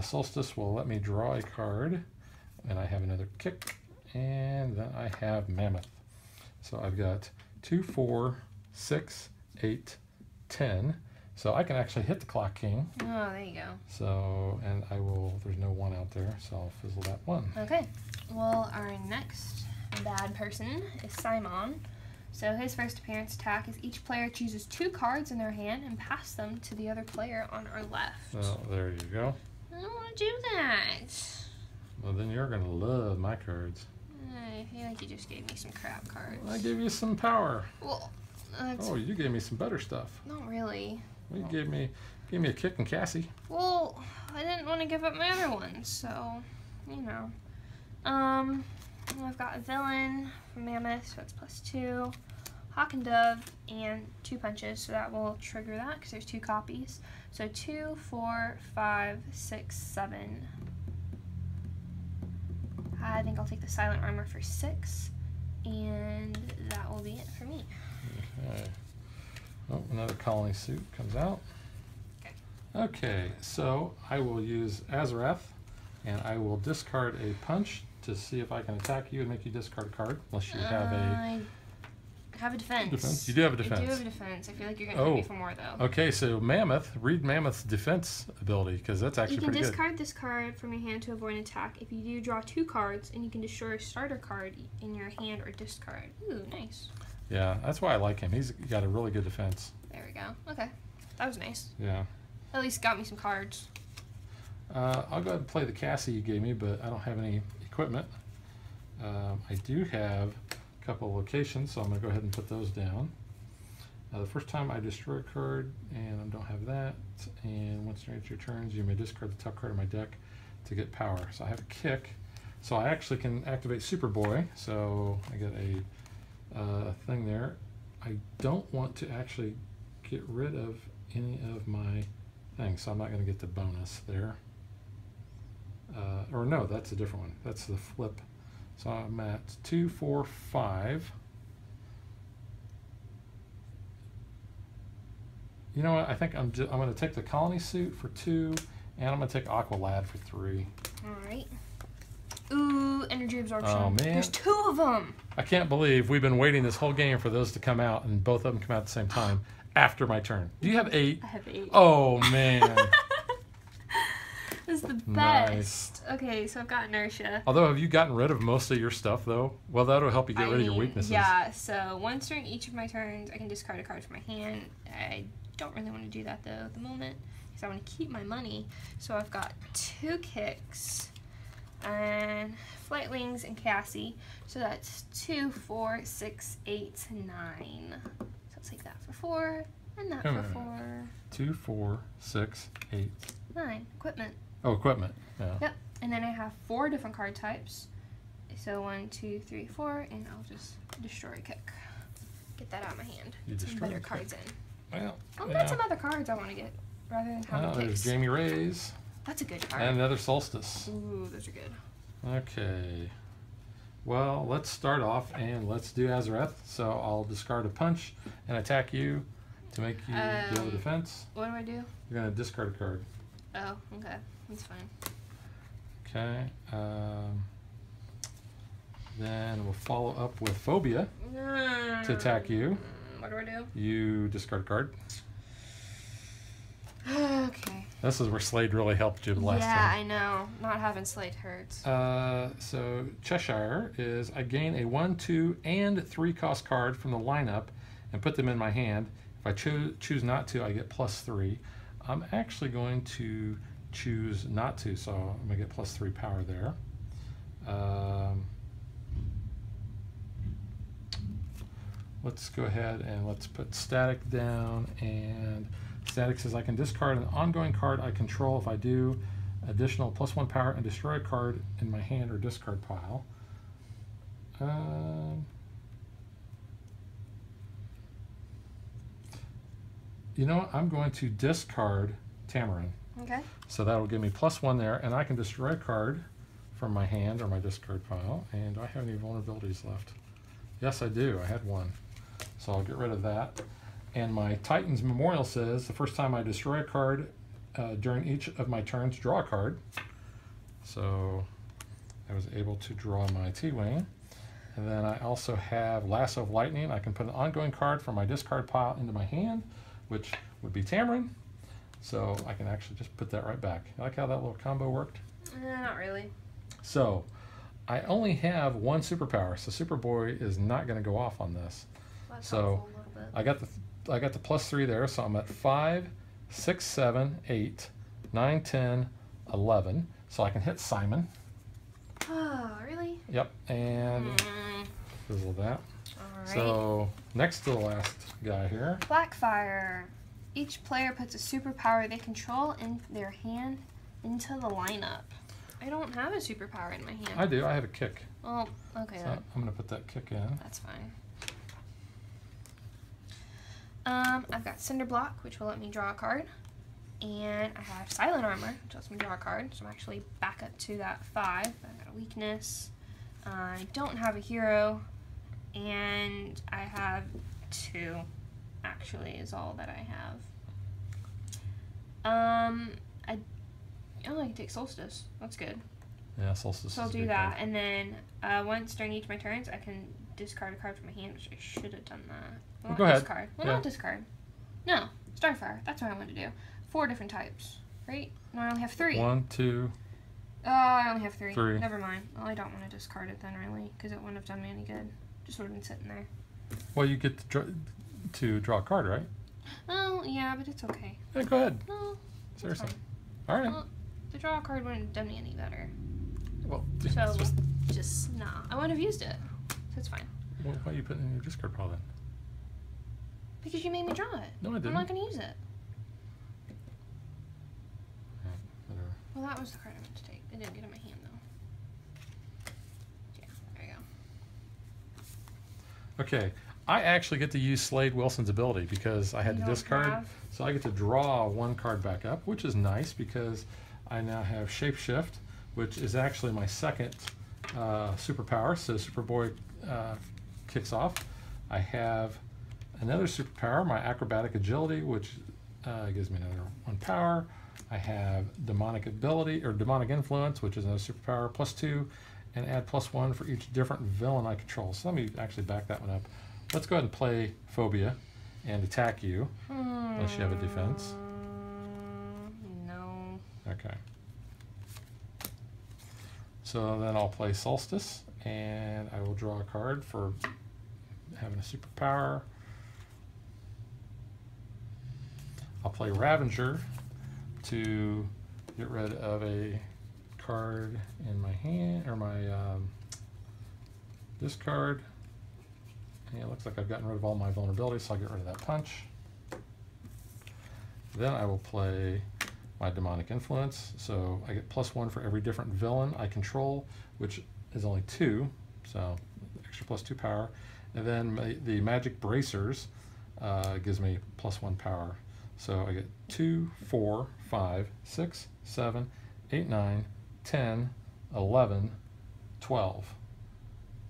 Solstice will let me draw a card. And I have another kick. And then I have Mammoth. So I've got 2, 4, 6, 8, 10. So I can actually hit the Clock King. Oh, there you go. So, and I will, there's no 1 out there, so I'll fizzle that 1. Okay. Well, our next bad person is Simon. So his first appearance attack is each player chooses 2 cards in their hand and pass them to the other player on our left. So there you go. I don't want to do that. Well, then you're going to love my cards. I feel like you just gave me some crap cards. I gave you some power. Well, that's Oh, you gave me some better stuff. not really. Well, you gave me a kick and Cassie. Well, I didn't want to give up my other ones, so, you know. I've got a villain from Mammoth, so that's +2. Hawk and Dove, and 2 punches, so that will trigger that, because there's 2 copies. So 2, 4, 5, 6, 7. I think I'll take the Silent Armor for 6, and that will be it for me. Okay. Oh, another colony suit comes out. Okay, so I will use Azareth, and I will discard a punch to see if I can attack you and make you discard a card, unless you have I have a defense. You do have a defense. I do have a defense. I feel like you're going to hit me for more, though. Okay, so Mammoth, read Mammoth's defense ability, because that's actually pretty good. You can discard this card from your hand to avoid an attack. If you do, draw 2 cards, and you can destroy a starter card in your hand or discard. Ooh, nice. Yeah, that's why I like him. He's got a really good defense. There we go. Okay. That was nice. Yeah. At least got me some cards. I'll go ahead and play the Cassie you gave me, but I don't have any equipment. I do have a couple of locations, so I'm going to go ahead and put those down. The first time I destroy a card, and I don't have that, and once it's your turns, you may discard the top card of my deck to get power. So I have a kick. So I actually can activate Superboy, so I get a thing there. I don't want to actually get rid of any of my things, so I'm not going to get the bonus there. Or no, that's a different one. That's the flip. So I'm at 2, 4, 5. You know what? I think I'm going to take the colony suit for 2, and I'm going to take Aqualad for 3. All right. Ooh, energy absorption. Oh, man. There's 2 of them. I can't believe we've been waiting this whole game for those to come out, and both of them come out at the same time after my turn. Do you have 8? I have 8. Oh, man. This is the best. Nice. Okay, so I've got inertia. Although, have you gotten rid of most of your stuff, though? Well, that'll help you get rid of your weaknesses. Yeah, so once during each of my turns, I can discard a card from my hand. I don't really want to do that, though, at the moment, because I want to keep my money. So I've got 2 kicks, and Flight Wings and Cassie. So that's 2, 4, 6, 8, 9. So I'll take that for 4, and that for 4. 2, 4, 6, 8. 9. Equipment. Oh, equipment. Yeah. Yep. And then I have 4 different card types. So 1, 2, 3, 4, and I'll just destroy a kick. Get that out of my hand. You Get some destroy better a kick. cards in. Well, I've got some other cards I want to get rather than having there's kicks. Jamie Ray's. That's a good card. And another Solstice. Ooh, those are good. Okay. Well, let's start off and let's do Azareth. So I'll discard a punch and attack you to make you deal a defense. What do I do? You're going to discard a card. Oh, okay. That's fine. Okay. Then we'll follow up with Phobia to attack you. What do I do? You discard a card. Okay. This is where Slade really helped you last time. Yeah, I know. Not having Slade hurts. So Cheshire is I gain a 1, 2, and 3 cost card from the lineup and put them in my hand. If I choose not to, I get +3. I'm actually going to choose not to, so I'm going to get +3 power there. Let's go ahead and let's put Static down, and Static says I can discard an ongoing card I control. If I do, additional +1 power and destroy a card in my hand or discard pile. You know what? I'm going to discard Tamarin. Okay. So that'll give me +1 there, and I can destroy a card from my hand or my discard pile. And do I have any vulnerabilities left? Yes, I do. I had 1. So I'll get rid of that. And my Titan's Memorial says the first time I destroy a card during each of my turns, draw a card. So I was able to draw my T-Wing. And then I also have Lasso of Lightning. I can put an ongoing card from my discard pile into my hand, which would be Tamarin. So I can actually just put that right back. You like how that little combo worked? Not really. So I only have 1 superpower, so Superboy is not going to go off on this. That's So I got the +3 there, so I'm at 5, 6, 7, 8, 9, 10, 11. So I can hit Simon. Oh, really? Yep, and fizzle that. Alright. So next to the last guy here. Blackfire. Each player puts a superpower they control in their hand into the lineup. I don't have a superpower in my hand. I do. I have a kick. Oh, okay So then. I'm going to put that kick in. That's fine. I've got Cinder Block, which will let me draw a card. And I have Silent Armor, which lets me draw a card. So I'm actually back up to that 5. I've got a weakness. I don't have a hero. And I have 2, actually, is all that I have. I can take Solstice. That's good. Yeah, Solstice. So I'll is a do good that. card. And then once during each of my turns, I can discard a card from my hand, which I should have done that. Well, Well, go ahead. Discard. Well, Yeah. not discard. No, Starfire. That's what I want to do. 4 different types, right? No, I only have 3. 1, 2. Oh, I only have 3. 3. Never mind. Well, I don't want to discard it then, really, because it wouldn't have done me any good. Just would have been sitting there. Well, you get to draw a card, right? Oh, yeah, but it's okay. Yeah, go ahead. No, it's Seriously. fine. All right. Well, the draw card wouldn't have done me any better. Well, So, it's just, just nah. I wouldn't have used it. So it's fine. well, why are you putting it in your discard pile then? Because you made me draw it. No, I didn't. I'm not going to use it. Whatever. Well, that was the card I meant to take. I didn't get it in my hand, though. Yeah, there you go. Okay, I actually get to use Slade Wilson's ability because I had You to don't discard. have- So I get to draw 1 card back up, which is nice because I now have Shapeshift, which is actually my second superpower. So Superboy kicks off. I have another superpower, my Acrobatic Agility, which gives me another 1 power. I have Demonic Ability, or Demonic Influence, which is another superpower, +2, and add +1 for each different villain I control. So let me actually back that one up. Let's go ahead and play Phobia and attack you, unless you have a defense. No. Okay. So then I'll play Solstice, and I will draw a card for having a superpower. I'll play Ravager to get rid of a card in my hand, or my discard. And it looks like I've gotten rid of all my vulnerabilities, so I'll get rid of that punch. Then I will play my Demonic Influence, so I get +1 for every different villain I control, which is only 2, so extra +2 power. And then the Magic Bracers gives me +1 power. So I get 2, 4, 5, 6, 7, 8, 9, 10, 11, 12.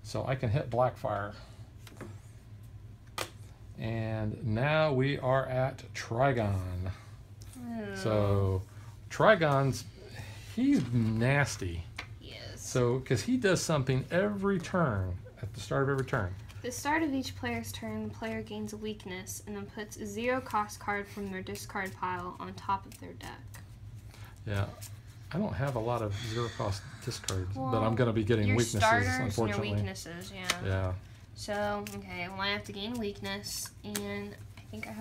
So I can hit Blackfire. And now we are at Trigon. Oh. So Trigon's, he's nasty. Yes. So, because he does something every turn, at the start of every turn. At the start of each player's turn, the player gains a weakness and then puts a 0-cost card from their discard pile on top of their deck. Yeah. I don't have a lot of 0-cost discards, Well, but I'm going to be getting your weaknesses, starters unfortunately. and your weaknesses, yeah. Yeah. So, okay, well, I have to gain weakness, and I think I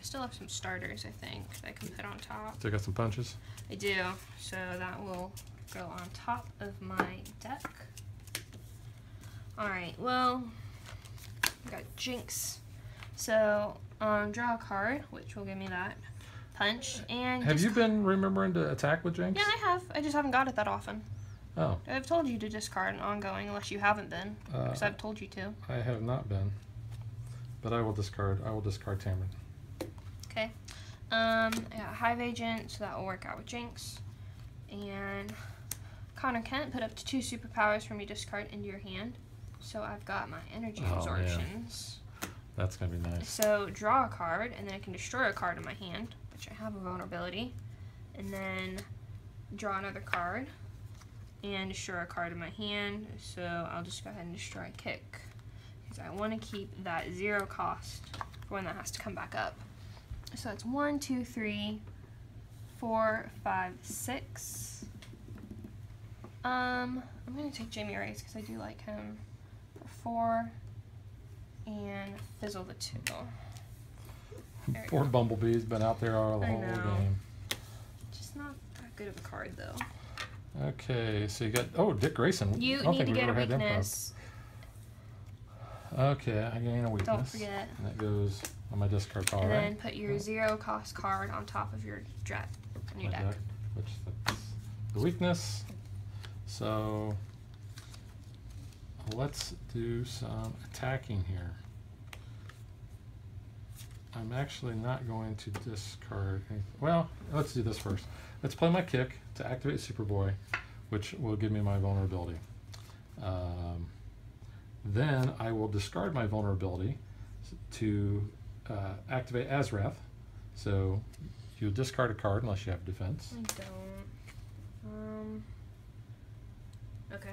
still have some starters, I think, that I can put on top. Still got some punches? I do, so that will go on top of my deck. Alright, well, I got Jinx. So, draw a card, which will give me that punch, and Have you been remembering to attack with Jinx? Yeah, I have. I just haven't got it that often. Oh. I've told you to discard an ongoing, unless you haven't been, because I've told you to. I have not been, but I will discard Tamron. Okay. I got Hive Agent, so that will work out with Jinx. And Connor Kent, put up to 2 superpowers from your discard into your hand. So I've got my energy absorptions. Man. That's going to be nice. So draw a card, and then I can destroy a card in my hand, which I have a vulnerability. And then draw another card, and destroy a card in my hand. So I'll just go ahead and destroy Kick, because I want to keep that 0 cost for when that has to come back up. So that's 1, 2, 3, 4, 5, 6. I'm going to take Jamie Race because I do like him for 4, and fizzle the 2. Poor Bumblebee's been out there all the whole game. Just not that good of a card, though. Okay, so you got, Dick Grayson. You need to get a weakness. Okay, I gain a weakness. Don't forget. And that goes on my discard pile, And right? then put your 0-cost card on top of your deck, on your deck. Which is the weakness. So let's do some attacking here. I'm actually not going to discard anything. Well, let's do this first. Let's play my Kick to activate Superboy, which will give me my vulnerability. Then I will discard my vulnerability to activate Azrath. So you discard a card unless you have defense. I don't. Okay.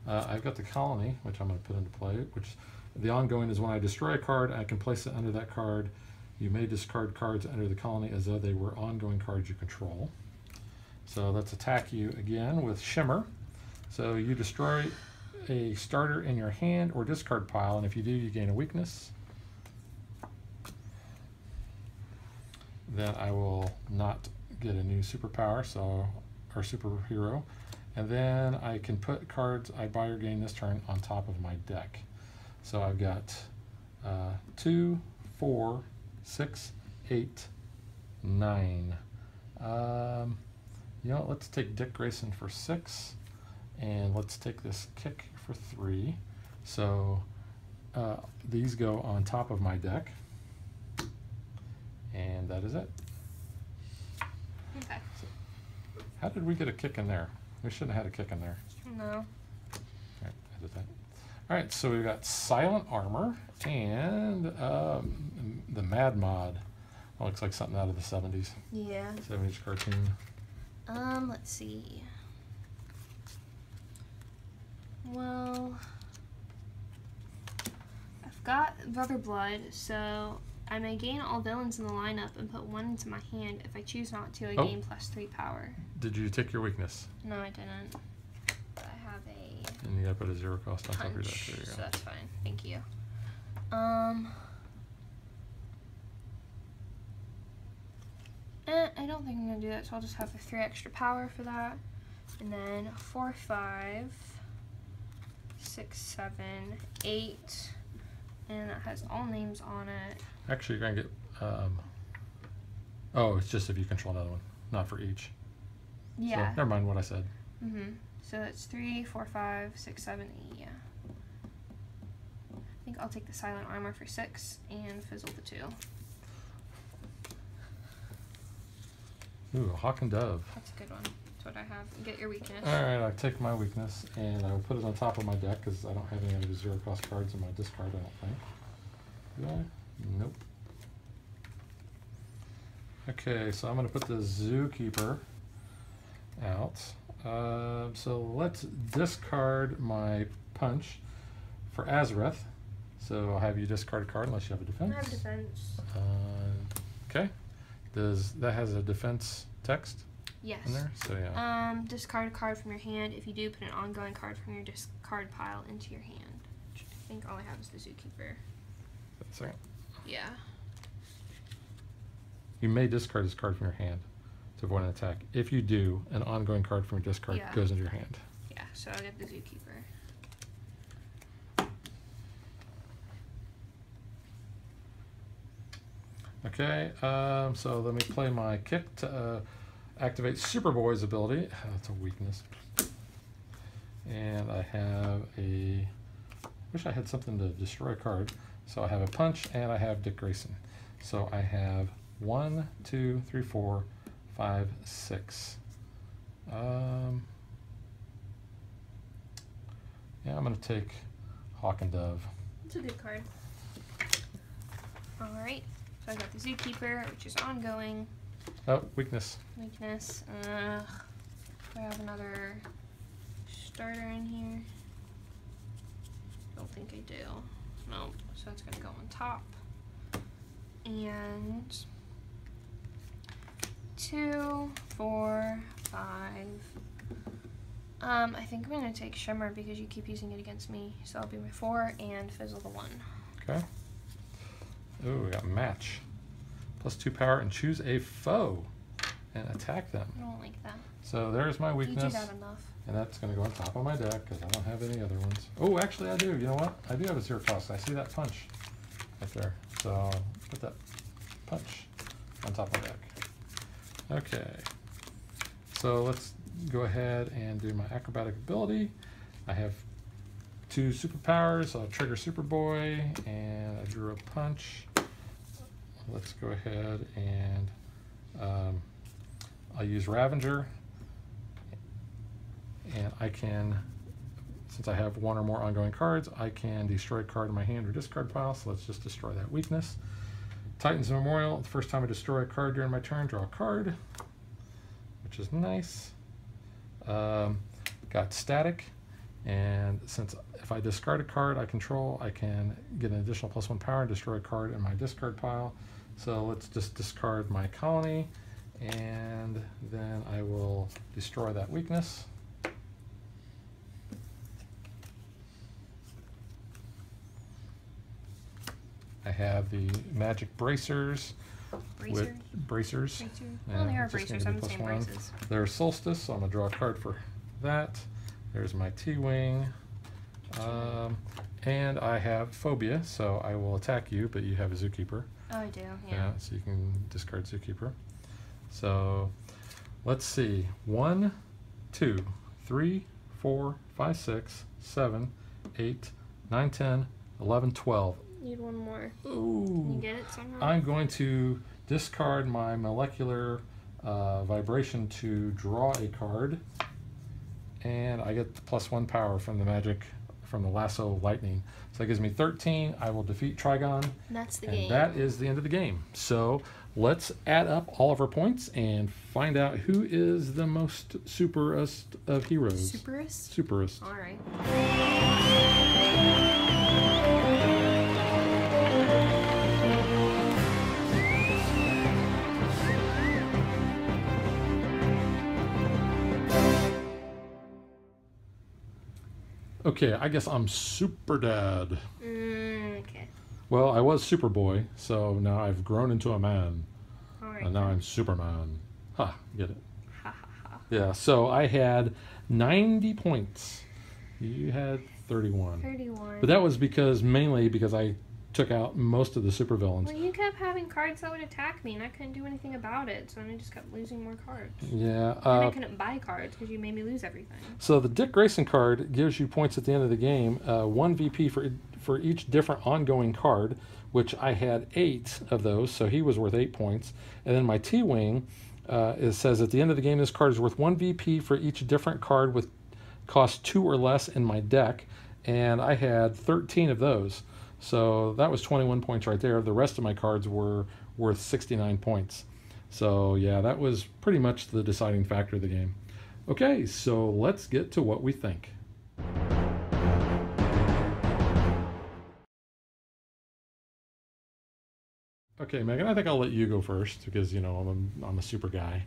I've got the Colony, which I'm going to put into play, which the ongoing is when I destroy a card, I can place it under that card. You may discard cards under the Colony as though they were ongoing cards you control. So let's attack you again with Shimmer. So you destroy a starter in your hand or discard pile, and if you do, you gain a weakness. Then I will not get a new superpower, or superhero. And then I can put cards I buy or gain this turn on top of my deck. So I've got 2, 4, 6, 8, 9. You know what, let's take Dick Grayson for 6, and let's take this Kick for 3. So these go on top of my deck, and that is it. Okay. So, how did we get a Kick in there? We shouldn't have had a Kick in there. No. All right, edit that. All right, so we've got Silent Armor and the Mad Mod. Well, looks like something out of the 70s. Yeah. 70s cartoon. Let's see. Well, I've got Brother Blood, so I may gain all villains in the lineup and put 1 into my hand. If I choose not to, I gain +3 power. Did you take your weakness? No, I didn't. I have a And you gotta put a 0 cost on top of your deck. punch, There you go. so that's fine. Thank you. I don't think I'm gonna do that, so I'll just have the 3 extra power for that. And then 4, 5, 6, 7, 8, and that has all names on it. Actually, you're gonna get. Oh, it's just if you control another one, not for each. Yeah. So, never mind what I said. So that's 3, 4, 5, 6, 7, 8. Yeah. I think I'll take the Silent Armor for 6 and fizzle the 2. Ooh, Hawk and Dove. That's a good one. That's what I have. Get your weakness. Alright, I take my weakness and I will put it on top of my deck because I don't have any other 0 cost cards in my discard, I don't think. Do I? Nope. Okay, so I'm going to put the Zookeeper out. So let's discard my punch for Azareth. So I'll have you discard a card unless you have a defense. I have defense. Okay. Does that has a defense text Yes. in there? So yeah. Discard a card from your hand. If you do, put an ongoing card from your discard pile into your hand. Which I think all I have is the Zookeeper. A second. Yeah. You may discard this card from your hand to avoid an attack. If you do, an ongoing card from your discard goes into your hand. Yeah, so I'll get the Zookeeper. Okay, so let me play my kick to activate Superboy's ability. That's a weakness. And I have a... wish I had something to destroy a card. So I have a punch and I have Dick Grayson. So I have 1, 2, 3, 4, 5, 6. Yeah, I'm going to take Hawk and Dove. It's a good card. Alright, so I got the Zookeeper, which is ongoing. Oh, weakness. Weakness. Do I have another starter in here? Don't think I do. No, so that's going to go on top. And 2, 4, 5. I think I'm going to take Shimmer because you keep using it against me. So that'll be my 4 and Fizzle the 1. Okay. Ooh, we got match. +2 power and choose a foe and attack them. I don't like that. So there's my weakness. You do that enough. And that's going to go on top of my deck because I don't have any other ones. Oh, actually I do. You know what? I do have a 0 cost. I see that punch right there. So I'll put that punch on top of my deck. Okay. So let's go ahead and do my acrobatic ability. I have 2 superpowers. I'll trigger Superboy and I drew a punch. Let's go ahead and I'll use Ravager. And I can, since I have 1 or more ongoing cards, I can destroy a card in my hand or discard pile, so let's just destroy that weakness. Titan's Memorial, the first time I destroy a card during my turn, draw a card, which is nice. Got Static, and since if I discard a card I control, I can get an additional +1 power and destroy a card in my discard pile. So let's just discard my colony, and then I will destroy that weakness. I have the magic bracers. With bracers. Oh, they are bracers. I'm the same braces. There's Solstice, so I'm going to draw a card for that. There's my T-Wing. And I have Phobia, so I will attack you, but you have a Zookeeper. Oh, I do, yeah. So you can discard Zookeeper. So let's see. 1, 2, 3, 4, 5, 6, 7, 8, 9, 10, 11, 12. Need 1 more. Ooh. Can you get it somehow? I'm going to discard my molecular vibration to draw a card, and I get the +1 power from the magic from the lasso lightning. So that gives me 13. I will defeat Trigon. And that's the and game. That is the end of the game. So let's add up all of our points and find out who is the most superest of heroes. Superest? Superest. All right. Okay, I guess I'm Super Dad. Okay. Well, I was Superboy, so now I've grown into a man. All right. And now I'm Superman. Ha, get it? Ha ha ha. Yeah, so I had 90 points. You had 31. 31. But that was mainly because I took out most of the supervillains. Well, you kept having cards that would attack me, and I couldn't do anything about it, so then I just kept losing more cards. Yeah. And I couldn't buy cards because you made me lose everything. So the Dick Grayson card gives you points at the end of the game, 1 VP for each different ongoing card, which I had 8 of those, so he was worth 8 points. And then my T-Wing it says at the end of the game, this card is worth 1 VP for each different card with cost 2 or less in my deck, and I had 13 of those. So that was 21 points right there. The rest of my cards were worth 69 points. So yeah, that was pretty much the deciding factor of the game. Okay, so let's get to what we think. Okay, Megan, I think I'll let you go first because, you know, I'm a super guy.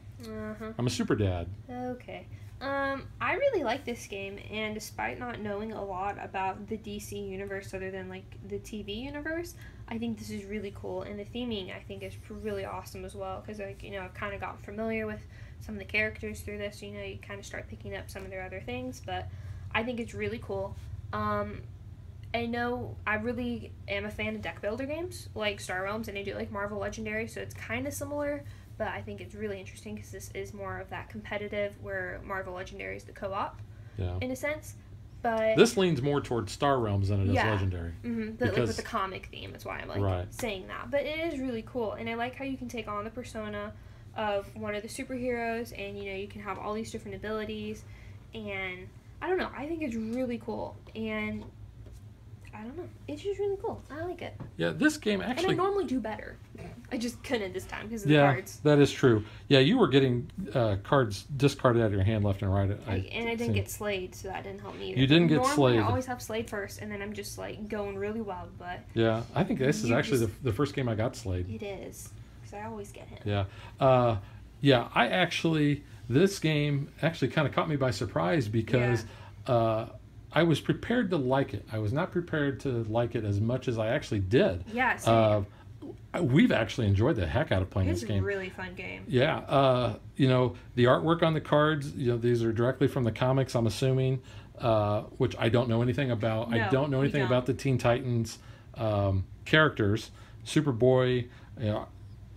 I'm a super dad. Okay. I really like this game, and despite not knowing a lot about the DC universe other than, like, the TV universe, I think this is really cool, and the theming, I think, is really awesome as well, because, like, you know, I've kind of got familiar with some of the characters through this, you know, you kind of start picking up some of their other things, but I think it's really cool. I know I really am a fan of deck builder games, like Star Realms, and I do like Marvel Legendary, so it's kind of similar, but I think it's really interesting because this is more of that competitive where Marvel Legendary is the co-op, in a sense. But this leans more towards Star Realms than it is Legendary. But like with the comic theme, that's why I'm like saying that. But it is really cool, and I like how you can take on the persona of one of the superheroes, and you know you can have all these different abilities, and I don't know, I think it's really cool, and I don't know. It's just really cool. I like it. Yeah, this game actually... And I normally do better. I just couldn't this time because of the cards. Yeah, that is true. Yeah, you were getting cards discarded out of your hand left and right. I didn't get Slade, so that didn't help me either. You didn't get Slade. I always have Slade first, and then I'm just like going really wild. But yeah, I think this is actually the first game I got Slade. It is, because I always get him. Yeah. Yeah, I actually... This game actually kind of caught me by surprise because... I was prepared to like it. I was not prepared to like it as much as I actually did. Yeah, same. We've actually enjoyed the heck out of playing this game. It's a really fun game. Yeah. You know, the artwork on the cards, you know, these are directly from the comics, I'm assuming, which I don't know anything about. No, I don't know anything about the Teen Titans characters. Superboy, you know,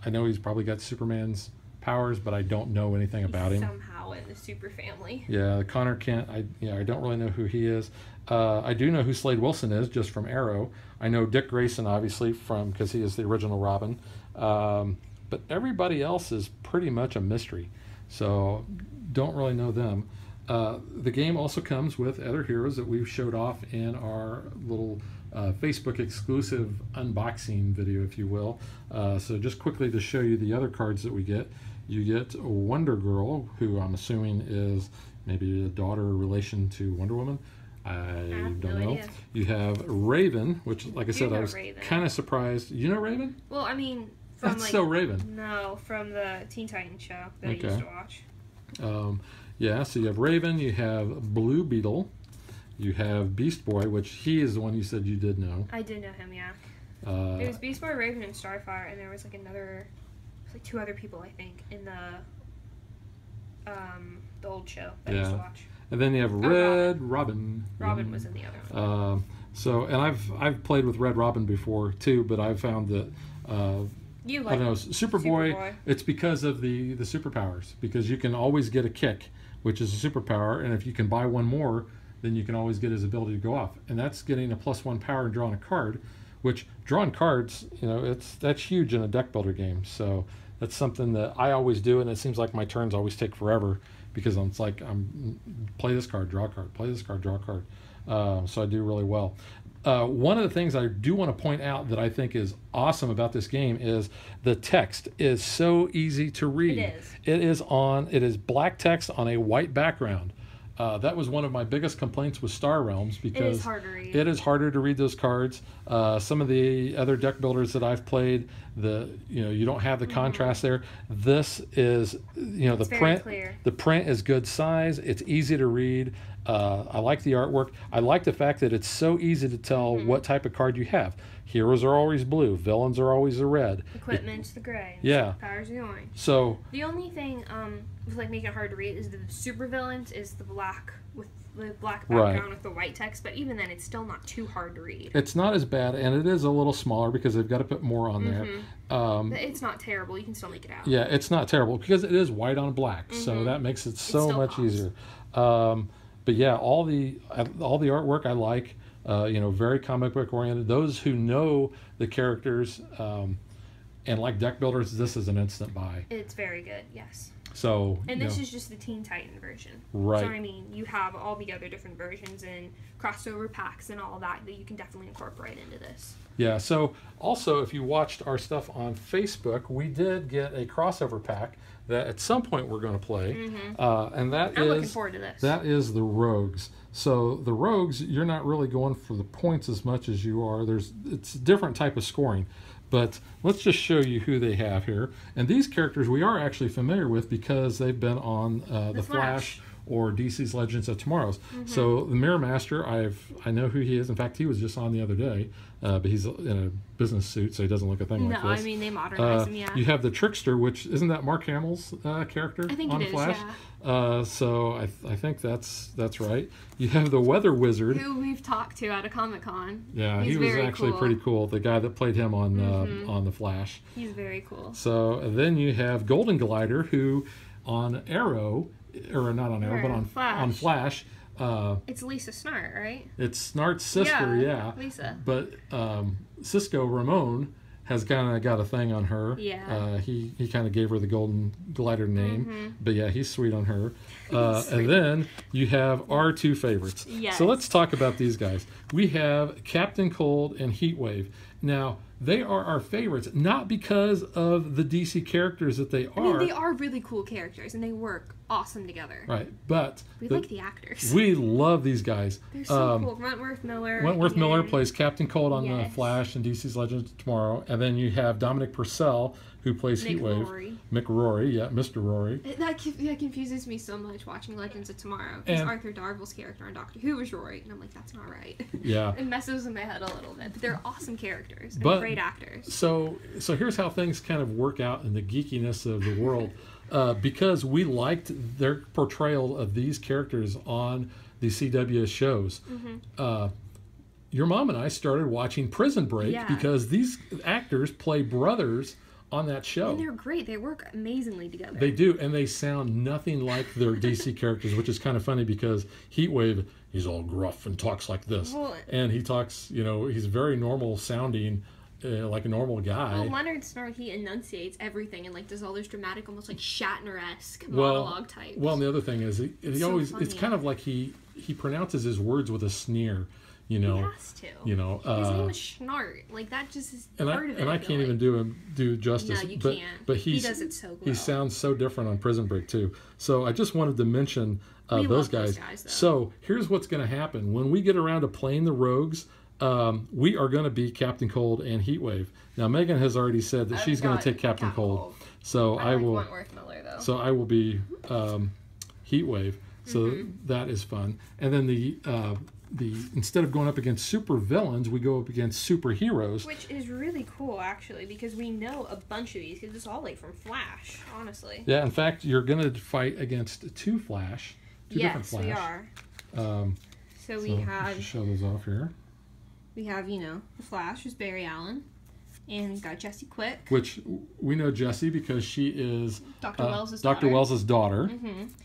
I know he's probably got Superman's powers, but I don't know anything about him. Somehow in the super family. Yeah, Connor Kent, I don't really know who he is. I do know who Slade Wilson is just from Arrow. I know Dick Grayson obviously because he is the original Robin. But everybody else is pretty much a mystery. So don't really know them. The game also comes with other heroes that we've showed off in our little Facebook exclusive unboxing video, if you will. So just quickly to show you the other cards that we get. You get Wonder Girl, who I'm assuming is maybe a daughter or relation to Wonder Woman. I don't know. Idea. You have Raven, which, like I said, I was kind of surprised. You know Raven? Well, I mean, from That's so Raven. No, from the Teen Titans show that I used to watch. Yeah, so you have Raven, you have Blue Beetle, you have Beast Boy, which he is the one you said you did know. I did know him, yeah. It was Beast Boy, Raven, and Starfire, and there was like another... like 2 other people, I think, in the old show that I used to watch. And then you have Red Robin. Robin was in the other one. And I've played with Red Robin before too, but I've found that you like I don't know, Superboy. It's because of the superpowers, because you can always get a kick, which is a superpower, and if you can buy one more, then you can always get his ability to go off, and that's getting a +1 power and drawing a card. Which drawing cards, you know, that's huge in a deck builder game. So that's something that I always do, and it seems like my turns always take forever because I'm play this card, draw a card, play this card, draw a card. So I do really well. One of the things I do want to point out that I think is awesome about this game is the text is so easy to read. It is. It is black text on a white background. That was one of my biggest complaints with Star Realms because it is hard to read. It is harder to read those cards. Some of the other deck builders that I've played, you don't have the contrast there. This is, the print. Clear. The print is good size. It's easy to read. I like the artwork. I like the fact that it's so easy to tell what type of card you have. Heroes are always blue. Villains are always the red. Equipment's the gray. Yeah. Powers the orange. So the only thing with making it hard to read is the super villains is the black with the black background with the white text. But even then, it's still not too hard to read. It's not as bad, and it is a little smaller because they've got to put more on there. But it's not terrible. You can still make it out. Yeah, it's not terrible because it is white on black, so that makes it so much easier. But yeah, all the artwork I like. Very comic book oriented. Those who know the characters and like deck builders, this is an instant buy. It's very good, yes. So, and this is just the Teen Titan version. Right. So, I mean, you have all the other different versions and crossover packs and all that you can definitely incorporate into this. Yeah, so also, if you watched our stuff on Facebook, we did get a crossover pack that at some point we're going to play. And I'm looking forward to this. That is the Rogues. So the Rogues, you're not really going for the points as much as you are. It's a different type of scoring. But let's just show you who they have here. And these characters we are actually familiar with because they've been on The Flash or DC's Legends of Tomorrow's. So the Mirror Master, I know who he is. In fact, he was just on the other day, but he's in a business suit, so he doesn't look a thing like this. No, I mean, they modernize him, yeah. You have the Trickster, which isn't that Mark Hamill's character I think on it is, Flash? yeah. So I think that's right. You have the Weather Wizard, who we've talked to at a Comic-Con. Yeah, he was actually pretty cool. The guy that played him on the Flash. He's very cool. So then you have Golden Glider, who on Arrow, or not on Arrow, but on Flash. It's Lisa Snart, right? It's Snart's sister, yeah. Lisa. But Cisco Ramon has kind of got a thing on her. Yeah. He kind of gave her the Golden Glider name, but yeah, he's sweet on her. And then you have our two favorites. Yes. So let's talk about these guys. We have Captain Cold and Heatwave. Now, they are our favorites, not because of the DC characters that they are. I mean, they are really cool characters, and they work awesome together. Right, but we like the actors. We love these guys. They're so cool. Wentworth Miller. Miller plays Captain Cold on the Flash and DC's Legends of Tomorrow, and then you have Dominic Purcell, who plays Heatwave. Mick Rory, yeah, Mr. Rory. That confuses me so much watching Legends of Tomorrow. Because Arthur Darvill's character on Doctor Who was Rory, and I'm like, that's not right. Yeah. It messes with my head a little bit, but they're awesome characters and great actors. So here's how things kind of work out in the geekiness of the world. Because we liked their portrayal of these characters on the CW shows. Your mom and I started watching Prison Break because these actors play brothers on that show. And they're great. They work amazingly together. They do, and they sound nothing like their DC characters, which is kind of funny because Heatwave, he's all gruff and talks like this. And he talks, he's very normal sounding, like a normal guy. Well, Leonard Snart, he enunciates everything and does all those dramatic, almost like Shatner-esque monologue types. Well, and the other thing is, it's kind of like he pronounces his words with a sneer. He has to. His name is Schnart. That just is part of it. And I can't even do justice. No, you can't. But he does it so well. He sounds so different on Prison Break too. So I just wanted to mention those guys. So here's what's going to happen when we get around to playing the Rogues. We are going to be Captain Cold and Heatwave. Now Megan has already said that she's going to take Captain Cold. So I will. Wentworth Miller, though. So I will be Heatwave. So that is fun. And then the instead of going up against super villains, we go up against superheroes, which is really cool actually, because we know a bunch of these because it's all from Flash, honestly. Yeah, in fact, you're going to fight against two different Flash. Yes, we are. So we have. Show those off here. We have the Flash, who's Barry Allen, and we've got Jessie Quick, which we know Jessie because she is Dr. Wells's daughter.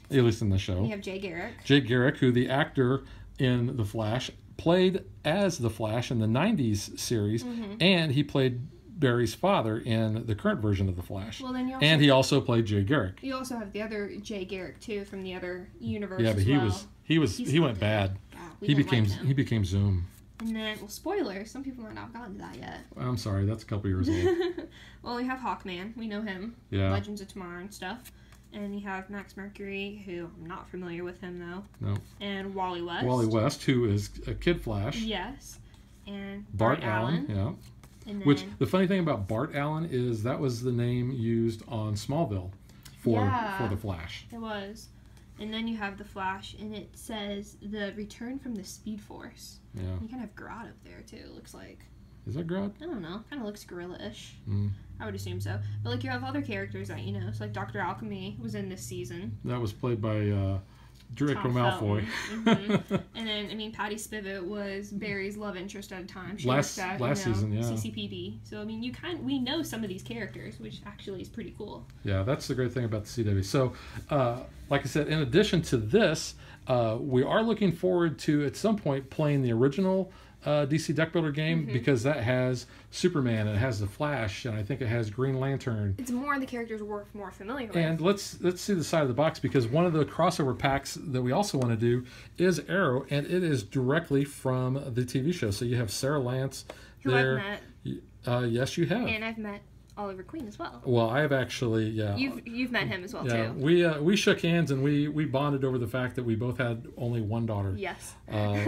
At least in the show. We have Jay Garrick. Jay Garrick, who the actor in The Flash played as the Flash in the 90s series, and he played Barry's father in the current version of The Flash. Well, then he also played Jay Garrick. You also have the other Jay Garrick too from the other universe. Yeah, but he went bad. He became Zoom. And then, spoilers. Some people might not have gotten to that yet. I'm sorry, that's a couple years old. Well, we have Hawkman. We know him. Yeah. Legends of Tomorrow and stuff. And you have Max Mercury, who I'm not familiar with him, though. No. And Wally West. Wally West, who is a Kid Flash. Yes. And Bart Allen. Yeah. And then, which, the funny thing about Bart Allen is that was the name used on Smallville for the Flash. It was. And then you have the Flash, and it says the return from the Speed Force. Yeah. You kind of have Grodd up there, too, it looks like. Is that Grodd? I don't know. Kind of looks gorilla-ish. I would assume so. But, you have other characters that you know. So, Dr. Alchemy was in this season. That was played by Draco Malfoy. And then, Patty Spivot was Barry's love interest at a time. She last season, yeah. CCPD. So, we know some of these characters, which actually is pretty cool. Yeah, that's the great thing about the CW. So, like I said, in addition to this, we are looking forward to, at some point, playing the original DC deck builder game because that has Superman and it has the Flash and I think it has Green Lantern. It's more the characters we're more familiar with. And let's see the side of the box because one of the crossover packs that we also want to do is Arrow, and it is directly from the TV show. So you have Sarah Lance Who there. I've met. Yes, you have. And I've met Oliver Queen as well. Well, I have actually, yeah. You've met him as well too. We shook hands and we bonded over the fact that we both had only one daughter. Yes.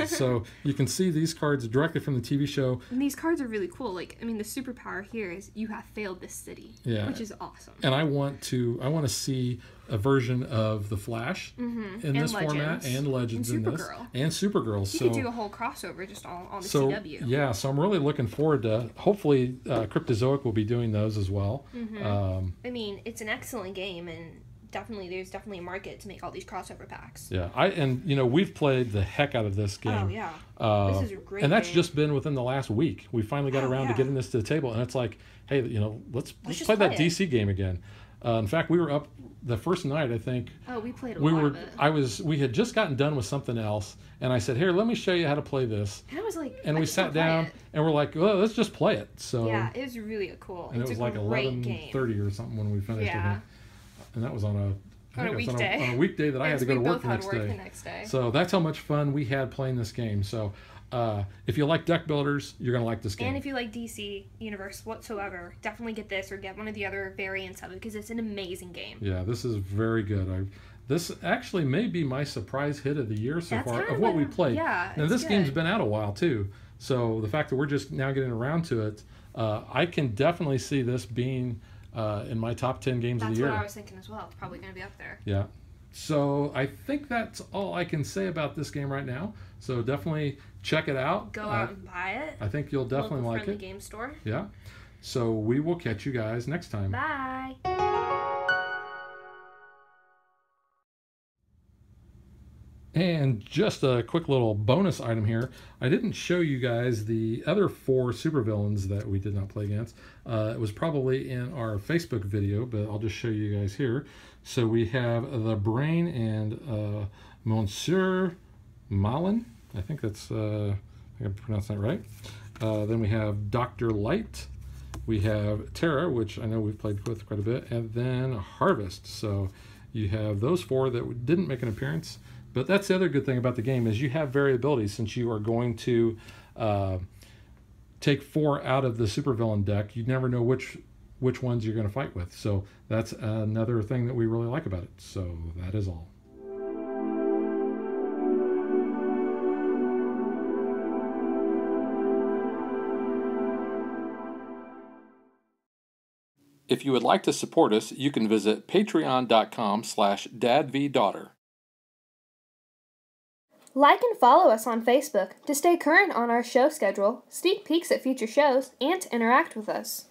So you can see these cards directly from the TV show. And these cards are really cool. Like, I mean, the superpower here is you have failed this city, which is awesome. And I want to see a version of the Flash in this format and Legends in this and Supergirl. You could do a whole crossover just on the CW. Yeah, so I'm really looking forward to. Hopefully, Cryptozoic will be doing those as well. I mean, it's an excellent game, and there's definitely a market to make all these crossover packs. Yeah, we've played the heck out of this game. Oh yeah, this is a great. And that's game. just been within the last week. We finally got around to getting this to the table, and it's like, hey, let's play that DC game again. In fact, we were up the first night, I think. Oh, we played a lot of it. We had just gotten done with something else, and I said, "Here, let me show you how to play this." And I was like, and we sat down, and we're like, "Well, let's just play it." So yeah, it was really cool. And it was like 11:30 or something when we finished it. And that was on a weekday. On a weekday that I had to go to work the next day. So that's how much fun we had playing this game. So if you like deck builders, you're going to like this game. And if you like DC Universe whatsoever, definitely get this or get one of the other variants of it because it's an amazing game. Yeah, this is very good. This actually may be my surprise hit of the year so far of what we played. Yeah, and this game's been out a while too. So the fact that we're just now getting around to it, I can definitely see this being in my top 10 games of the year. That's what I was thinking as well. It's probably going to be up there. Yeah. So I think that's all I can say about this game right now. So definitely check it out. Go out and buy it. I think you'll definitely like it. Local friendly game store. Yeah. So we will catch you guys next time. Bye. And just a quick little bonus item here. I didn't show you guys the other 4 supervillains that we did not play against. It was probably in our Facebook video, but I'll just show you guys here. So we have the Brain and Monsieur Malin. I think that's, I think I pronounced that right. Then we have Dr. Light. We have Terra, which I know we've played with quite a bit. And then Harvest. So you have those 4 that didn't make an appearance. But that's the other good thing about the game is you have variability since you are going to take 4 out of the supervillain deck. You never know which ones you're going to fight with. So that's another thing that we really like about it. So that is all. If you would like to support us, you can visit patreon.com/dadvdaughter. Like and follow us on Facebook to stay current on our show schedule, sneak peeks at future shows, and to interact with us.